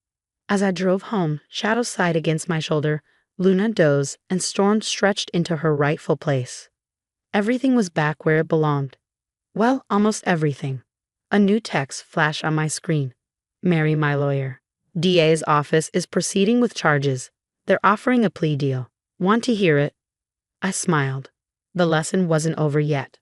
As I drove home, Shadow sighed against my shoulder, Luna dozed, and Storm stretched into her rightful place. Everything was back where it belonged. Well, almost everything. A new text flashed on my screen. "Mary, my lawyer. DA's office is proceeding with charges. They're offering a plea deal. Want to hear it?" I smiled. The lesson wasn't over yet.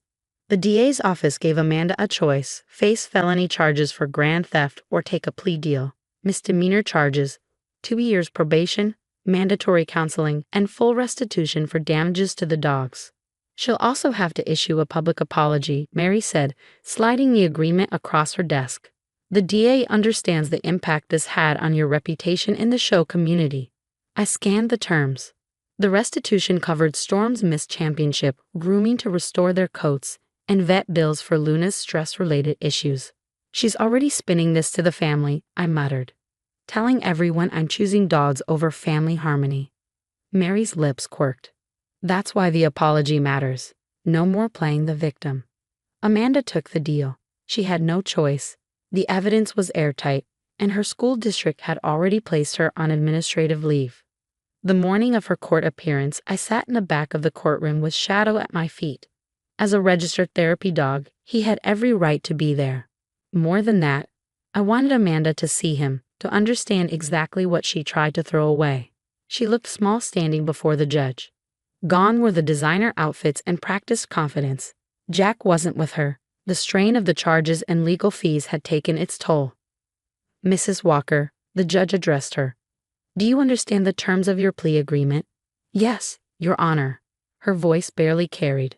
The DA's office gave Amanda a choice: face felony charges for grand theft or take a plea deal. Misdemeanor charges, 2 years probation, mandatory counseling, and full restitution for damages to the dogs. She'll also have to issue a public apology, Mary said, sliding the agreement across her desk. The DA understands the impact this had on your reputation in the show community. I scanned the terms. The restitution covered Storm's missed championship, grooming to restore their coats, and vet bills for Luna's stress-related issues. She's already spinning this to the family, I muttered. Telling everyone I'm choosing dogs over family harmony. Mary's lips quirked. That's why the apology matters. No more playing the victim. Amanda took the deal. She had no choice. The evidence was airtight, and her school district had already placed her on administrative leave. The morning of her court appearance, I sat in the back of the courtroom with Shadow at my feet. As a registered therapy dog, he had every right to be there. More than that, I wanted Amanda to see him, to understand exactly what she tried to throw away. She looked small standing before the judge. Gone were the designer outfits and practiced confidence. Jack wasn't with her. The strain of the charges and legal fees had taken its toll. Mrs. Walker, the judge addressed her. Do you understand the terms of your plea agreement? Yes, Your Honor. Her voice barely carried.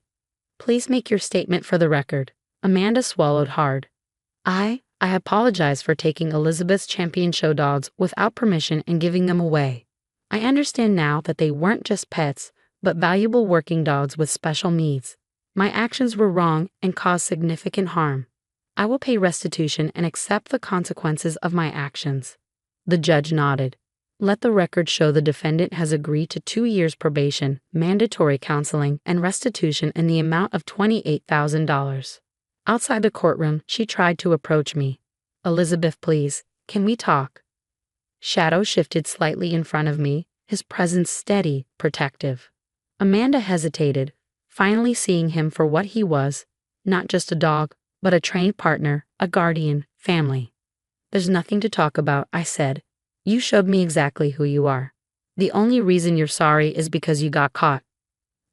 Please make your statement for the record. Amanda swallowed hard. I apologize for taking Elizabeth's champion show dogs without permission and giving them away. I understand now that they weren't just pets, but valuable working dogs with special needs. My actions were wrong and caused significant harm. I will pay restitution and accept the consequences of my actions. The judge nodded. Let the record show the defendant has agreed to 2 years probation, mandatory counseling, and restitution in the amount of $28,000. Outside the courtroom, she tried to approach me. Elizabeth, please, can we talk? Shadow shifted slightly in front of me, his presence steady, protective. Amanda hesitated, finally seeing him for what he was, not just a dog, but a trained partner, a guardian, family. There's nothing to talk about, I said. You showed me exactly who you are. The only reason you're sorry is because you got caught.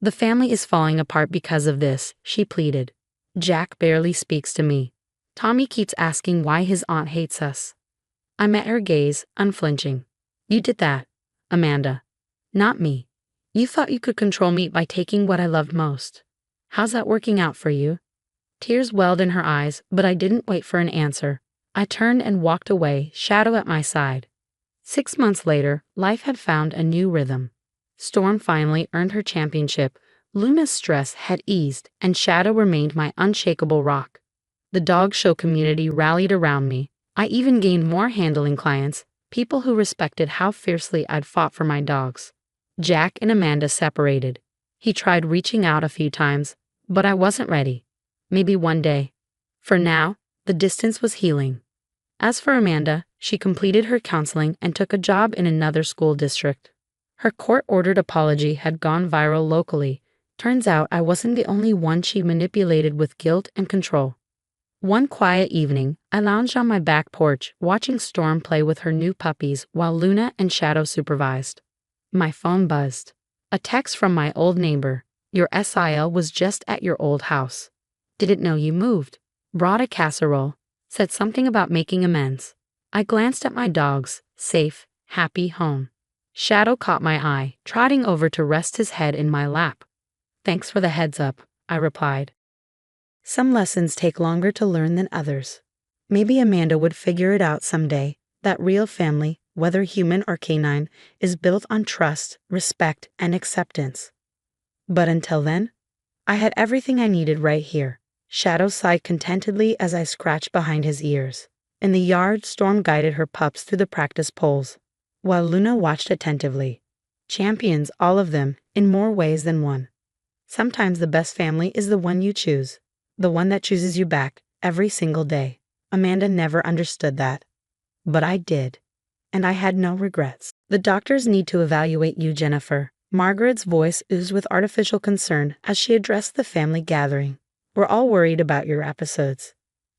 The family is falling apart because of this, she pleaded. Jack barely speaks to me. Tommy keeps asking why his aunt hates us. I met her gaze, unflinching. You did that, Amanda. Not me. You thought you could control me by taking what I loved most. How's that working out for you? Tears welled in her eyes, but I didn't wait for an answer. I turned and walked away, Shadow at my side. 6 months later, life had found a new rhythm. Storm finally earned her championship, Luna's stress had eased, and Shadow remained my unshakable rock. The dog show community rallied around me. I even gained more handling clients, people who respected how fiercely I'd fought for my dogs. Jack and Amanda separated. He tried reaching out a few times, but I wasn't ready. Maybe one day. For now, the distance was healing. As for Amanda, she completed her counseling and took a job in another school district. Her court-ordered apology had gone viral locally. Turns out I wasn't the only one she manipulated with guilt and control. One quiet evening, I lounged on my back porch, watching Storm play with her new puppies while Luna and Shadow supervised. My phone buzzed. A text from my old neighbor. Your SIL was just at your old house. Didn't know you moved. Brought a casserole. Said something about making amends. I glanced at my dogs, safe, happy home. Shadow caught my eye, trotting over to rest his head in my lap. Thanks for the heads up, I replied. Some lessons take longer to learn than others. Maybe Amanda would figure it out someday, that real family, whether human or canine, is built on trust, respect, and acceptance. But until then, I had everything I needed right here. Shadow sighed contentedly as I scratched behind his ears. In the yard, Storm guided her pups through the practice poles, while Luna watched attentively. Champions, all of them, in more ways than one. Sometimes the best family is the one you choose, the one that chooses you back every single day. Amanda never understood that. But I did, and I had no regrets. The doctors need to evaluate you, Jennifer. Margaret's voice oozed with artificial concern as she addressed the family gathering. We're all worried about your episodes.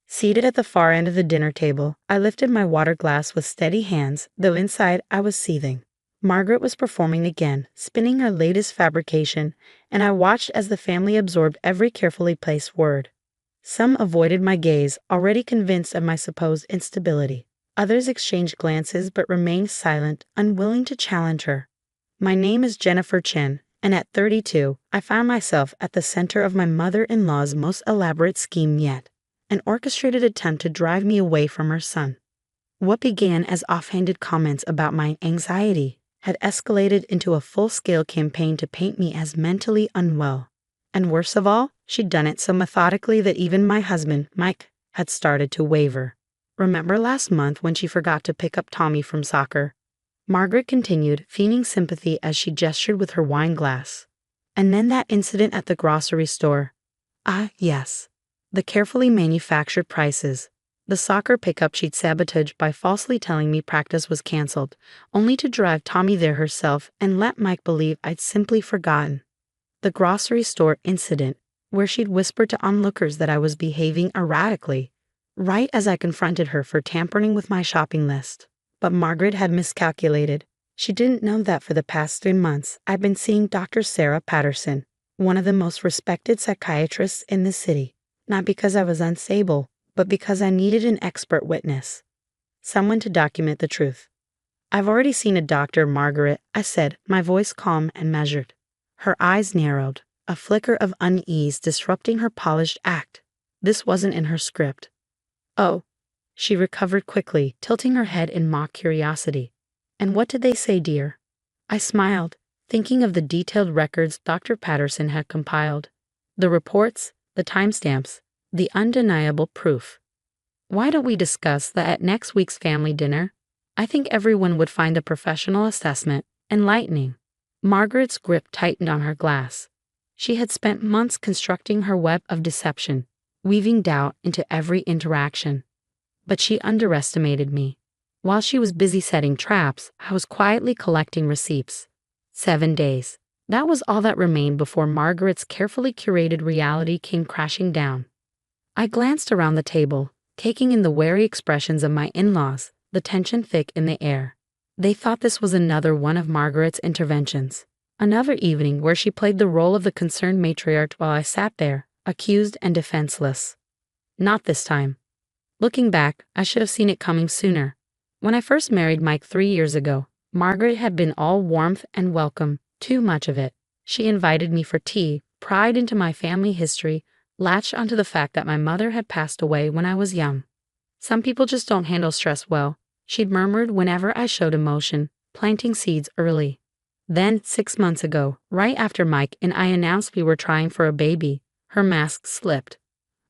Seated at the far end of the dinner table, I lifted my water glass with steady hands, though inside I was seething. Margaret was performing again, spinning her latest fabrication, and I watched as the family absorbed every carefully placed word. Some avoided my gaze, already convinced of my supposed instability. Others exchanged glances but remained silent, unwilling to challenge her. My name is Jennifer Chen, and at 32, I found myself at the center of my mother-in-law's most elaborate scheme yet, an orchestrated attempt to drive me away from her son. What began as offhanded comments about my anxiety had escalated into a full-scale campaign to paint me as mentally unwell. And worst of all, she'd done it so methodically that even my husband, Mike, had started to waver. Remember last month when she forgot to pick up Tommy from soccer? Margaret continued, feigning sympathy as she gestured with her wine glass. And then that incident at the grocery store. Ah, yes. The carefully manufactured prices. The soccer pickup she'd sabotaged by falsely telling me practice was canceled, only to drive Tommy there herself and let Mike believe I'd simply forgotten. The grocery store incident, where she'd whispered to onlookers that I was behaving erratically, right as I confronted her for tampering with my shopping list. But Margaret had miscalculated. She didn't know that for the past 3 months I'd been seeing Dr. Sarah Patterson, one of the most respected psychiatrists in the city, not because I was unstable, but because I needed an expert witness. Someone to document the truth. I've already seen a doctor, Margaret, I said, my voice calm and measured. Her eyes narrowed, a flicker of unease disrupting her polished act. This wasn't in her script. Oh. She recovered quickly, tilting her head in mock curiosity. And what did they say, dear? I smiled, thinking of the detailed records Dr. Patterson had compiled. The reports, the timestamps, the undeniable proof. Why don't we discuss that at next week's family dinner? I think everyone would find the professional assessment enlightening. Margaret's grip tightened on her glass. She had spent months constructing her web of deception, weaving doubt into every interaction. But she underestimated me. While she was busy setting traps, I was quietly collecting receipts. 7 days. That was all that remained before Margaret's carefully curated reality came crashing down. I glanced around the table, taking in the wary expressions of my in-laws, the tension thick in the air. They thought this was another one of Margaret's interventions. Another evening where she played the role of the concerned matriarch while I sat there, accused and defenseless. Not this time. Looking back, I should have seen it coming sooner. When I first married Mike 3 years ago, Margaret had been all warmth and welcome, too much of it. She invited me for tea, pried into my family history, latched onto the fact that my mother had passed away when I was young. Some people just don't handle stress well, she'd murmured whenever I showed emotion, planting seeds early. Then, 6 months ago, right after Mike and I announced we were trying for a baby, her mask slipped.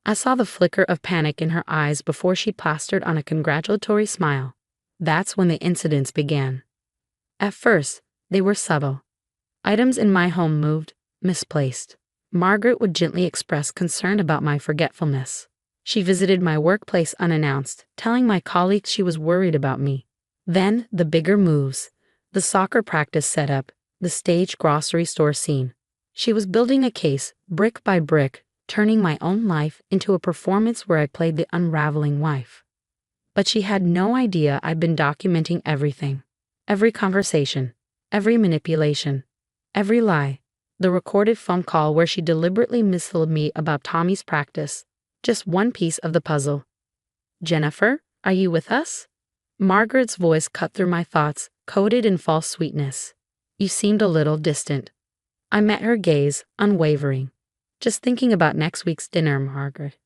I saw the flicker of panic in her eyes before she plastered on a congratulatory smile. That's when the incidents began. At first, they were subtle. Items in my home moved, misplaced. Margaret would gently express concern about my forgetfulness. She visited my workplace unannounced, telling my colleagues she was worried about me. Then, the bigger moves. The soccer practice setup, the staged grocery store scene. She was building a case, brick by brick, turning my own life into a performance where I played the unraveling wife. But she had no idea I'd been documenting everything. Every conversation, every manipulation, every lie. The recorded phone call where she deliberately misled me about Tommy's practice. Just one piece of the puzzle. Jennifer, are you with us? Margaret's voice cut through my thoughts, coated in false sweetness. You seemed a little distant. I met her gaze, unwavering. Just thinking about next week's dinner, Margaret.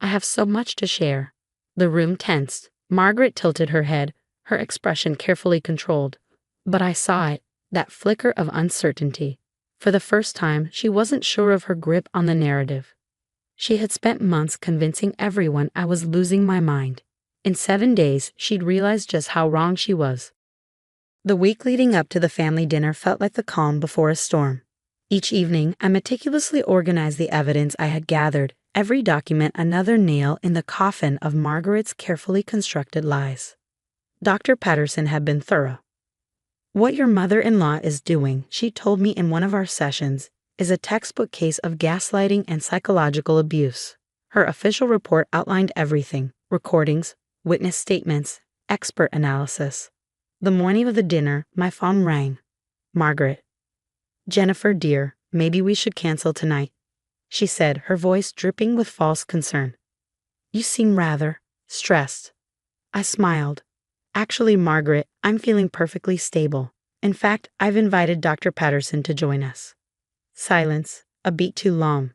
I have so much to share. The room tensed. Margaret tilted her head, her expression carefully controlled. But I saw it, that flicker of uncertainty. For the first time, she wasn't sure of her grip on the narrative. She had spent months convincing everyone I was losing my mind. In 7 days, she'd realized just how wrong she was. The week leading up to the family dinner felt like the calm before a storm. Each evening, I meticulously organized the evidence I had gathered, every document another nail in the coffin of Margaret's carefully constructed lies. Dr. Patterson had been thorough. What your mother-in-law is doing, she told me in one of our sessions, is a textbook case of gaslighting and psychological abuse. Her official report outlined everything: recordings, witness statements, expert analysis. The morning of the dinner, my phone rang. Margaret. Jennifer, dear, maybe we should cancel tonight, she said, her voice dripping with false concern. You seem rather stressed. I smiled. Actually, Margaret, I'm feeling perfectly stable. In fact, I've invited Dr. Patterson to join us. Silence, a beat too long.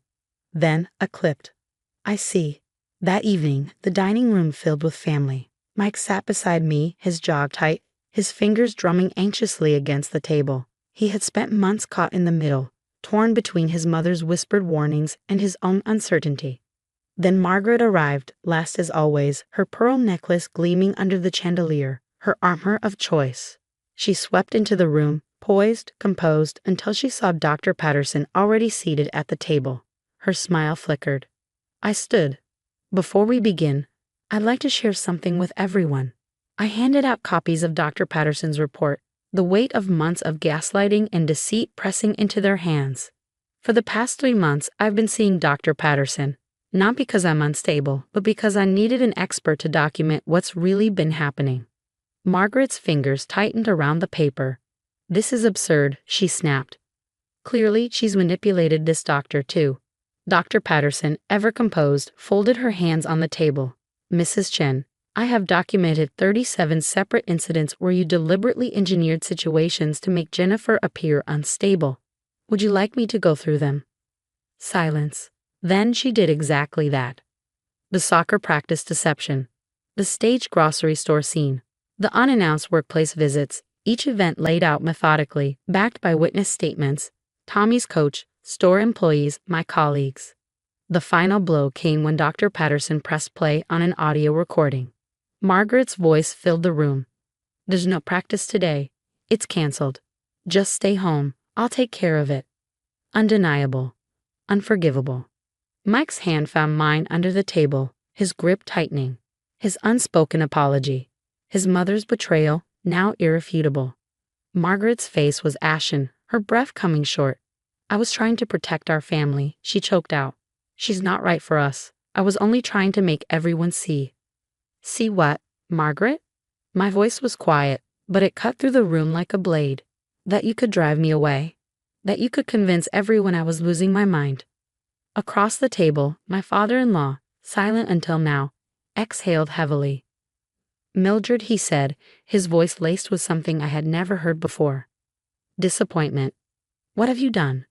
Then, a clipped. I see. That evening, the dining room filled with family. Mike sat beside me, his jaw tight, his fingers drumming anxiously against the table. He had spent months caught in the middle, torn between his mother's whispered warnings and his own uncertainty. Then Margaret arrived, last as always, her pearl necklace gleaming under the chandelier, her armor of choice. She swept into the room, poised, composed, until she saw Dr. Patterson already seated at the table. Her smile flickered. I stood. Before we begin, I'd like to share something with everyone. I handed out copies of Dr. Patterson's report, the weight of months of gaslighting and deceit pressing into their hands. For the past 3 months, I've been seeing Dr. Patterson, not because I'm unstable, but because I needed an expert to document what's really been happening. Margaret's fingers tightened around the paper. This is absurd, she snapped. Clearly, she's manipulated this doctor too. Dr. Patterson, ever composed, folded her hands on the table. Mrs. Chen, I have documented 37 separate incidents where you deliberately engineered situations to make Jennifer appear unstable. Would you like me to go through them? Silence. Then she did exactly that. The soccer practice deception. The staged grocery store scene. The unannounced workplace visits, each event laid out methodically, backed by witness statements. Tommy's coach, store employees, my colleagues. The final blow came when Dr. Patterson pressed play on an audio recording. Margaret's voice filled the room. There's no practice today. It's canceled. Just stay home. I'll take care of it. Undeniable. Unforgivable. Mike's hand found mine under the table, his grip tightening. His unspoken apology. His mother's betrayal, now irrefutable. Margaret's face was ashen, her breath coming short. I was trying to protect our family, she choked out. She's not right for us. I was only trying to make everyone see. See what, Margaret? My voice was quiet, but it cut through the room like a blade. That you could drive me away. That you could convince everyone I was losing my mind. Across the table, my father-in-law, silent until now, exhaled heavily. Mildred, he said, his voice laced with something I had never heard before. Disappointment. What have you done?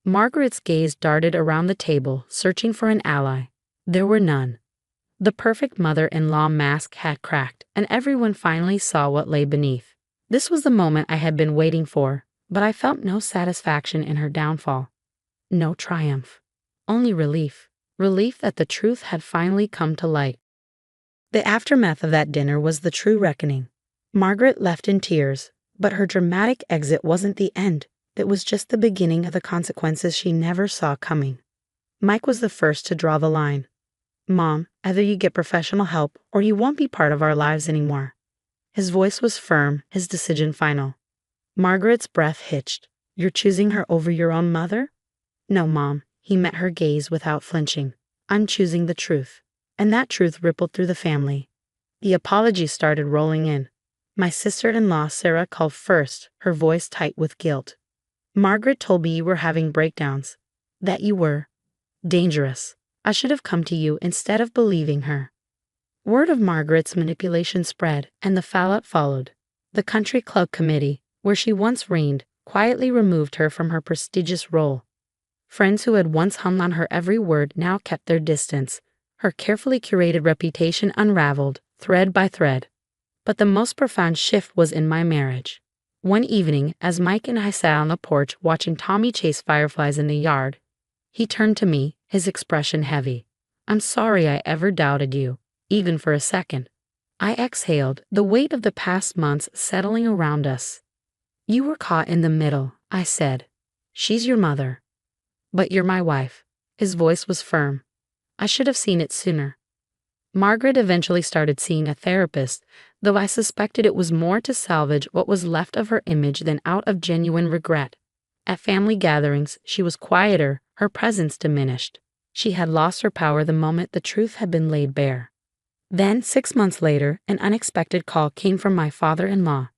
Margaret's gaze darted around the table, searching for an ally. There were none. The perfect mother-in-law mask had cracked, and everyone finally saw what lay beneath. This was the moment I had been waiting for, but I felt no satisfaction in her downfall. No triumph. Only relief. Relief that the truth had finally come to light. The aftermath of that dinner was the true reckoning. Margaret left in tears, but her dramatic exit wasn't the end. It was just the beginning of the consequences she never saw coming. Mike was the first to draw the line. Mom, either you get professional help or you won't be part of our lives anymore. His voice was firm, his decision final. Margaret's breath hitched. You're choosing her over your own mother? No, Mom. He met her gaze without flinching. I'm choosing the truth. And that truth rippled through the family. The apologies started rolling in. My sister-in-law Sarah called first, her voice tight with guilt. Margaret told me you were having breakdowns. That you were. Dangerous. I should have come to you instead of believing her. Word of Margaret's manipulation spread, and the fallout followed. The country club committee, where she once reigned, quietly removed her from her prestigious role. Friends who had once hung on her every word now kept their distance. Her carefully curated reputation unraveled, thread by thread. But the most profound shift was in my marriage. One evening, as Mike and I sat on the porch watching Tommy chase fireflies in the yard, he turned to me, his expression heavy. I'm sorry I ever doubted you, even for a second. I exhaled, the weight of the past months settling around us. You were caught in the middle, I said. She's your mother. But you're my wife. His voice was firm. I should have seen it sooner. Margaret eventually started seeing a therapist, though I suspected it was more to salvage what was left of her image than out of genuine regret. At family gatherings, she was quieter, her presence diminished. She had lost her power the moment the truth had been laid bare. Then, 6 months later, an unexpected call came from my father-in-law.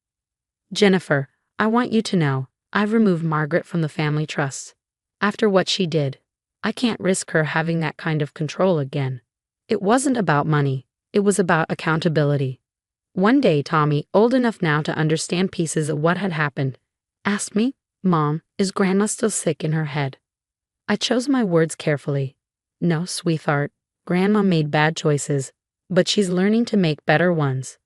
Jennifer, I want you to know, I've removed Margaret from the family trust. After what she did, I can't risk her having that kind of control again. It wasn't about money, it was about accountability. One day, Tommy, old enough now to understand pieces of what had happened, asked me, Mom, is Grandma still sick in her head? I chose my words carefully. No, sweetheart, Grandma made bad choices, but she's learning to make better ones.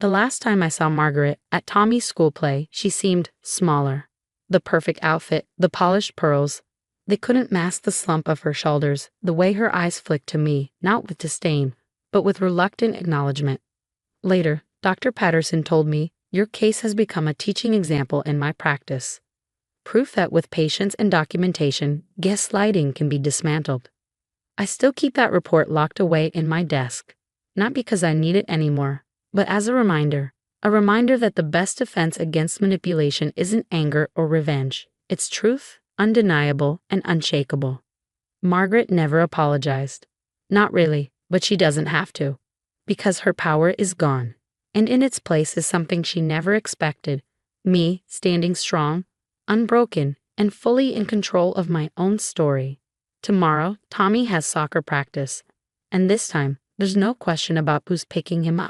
The last time I saw Margaret at Tommy's school play, she seemed smaller. The perfect outfit, the polished pearls, they couldn't mask the slump of her shoulders, the way her eyes flicked to me, not with disdain, but with reluctant acknowledgement. Later, Dr. Patterson told me, your case has become a teaching example in my practice. Proof that with patience and documentation, gaslighting can be dismantled. I still keep that report locked away in my desk, not because I need it anymore, but as a reminder that the best defense against manipulation isn't anger or revenge. It's truth, undeniable and unshakable. Margaret never apologized. Not really, but she doesn't have to. Because her power is gone. And in its place is something she never expected. Me, standing strong, unbroken, and fully in control of my own story. Tomorrow, Tommy has soccer practice. And this time, there's no question about who's picking him up.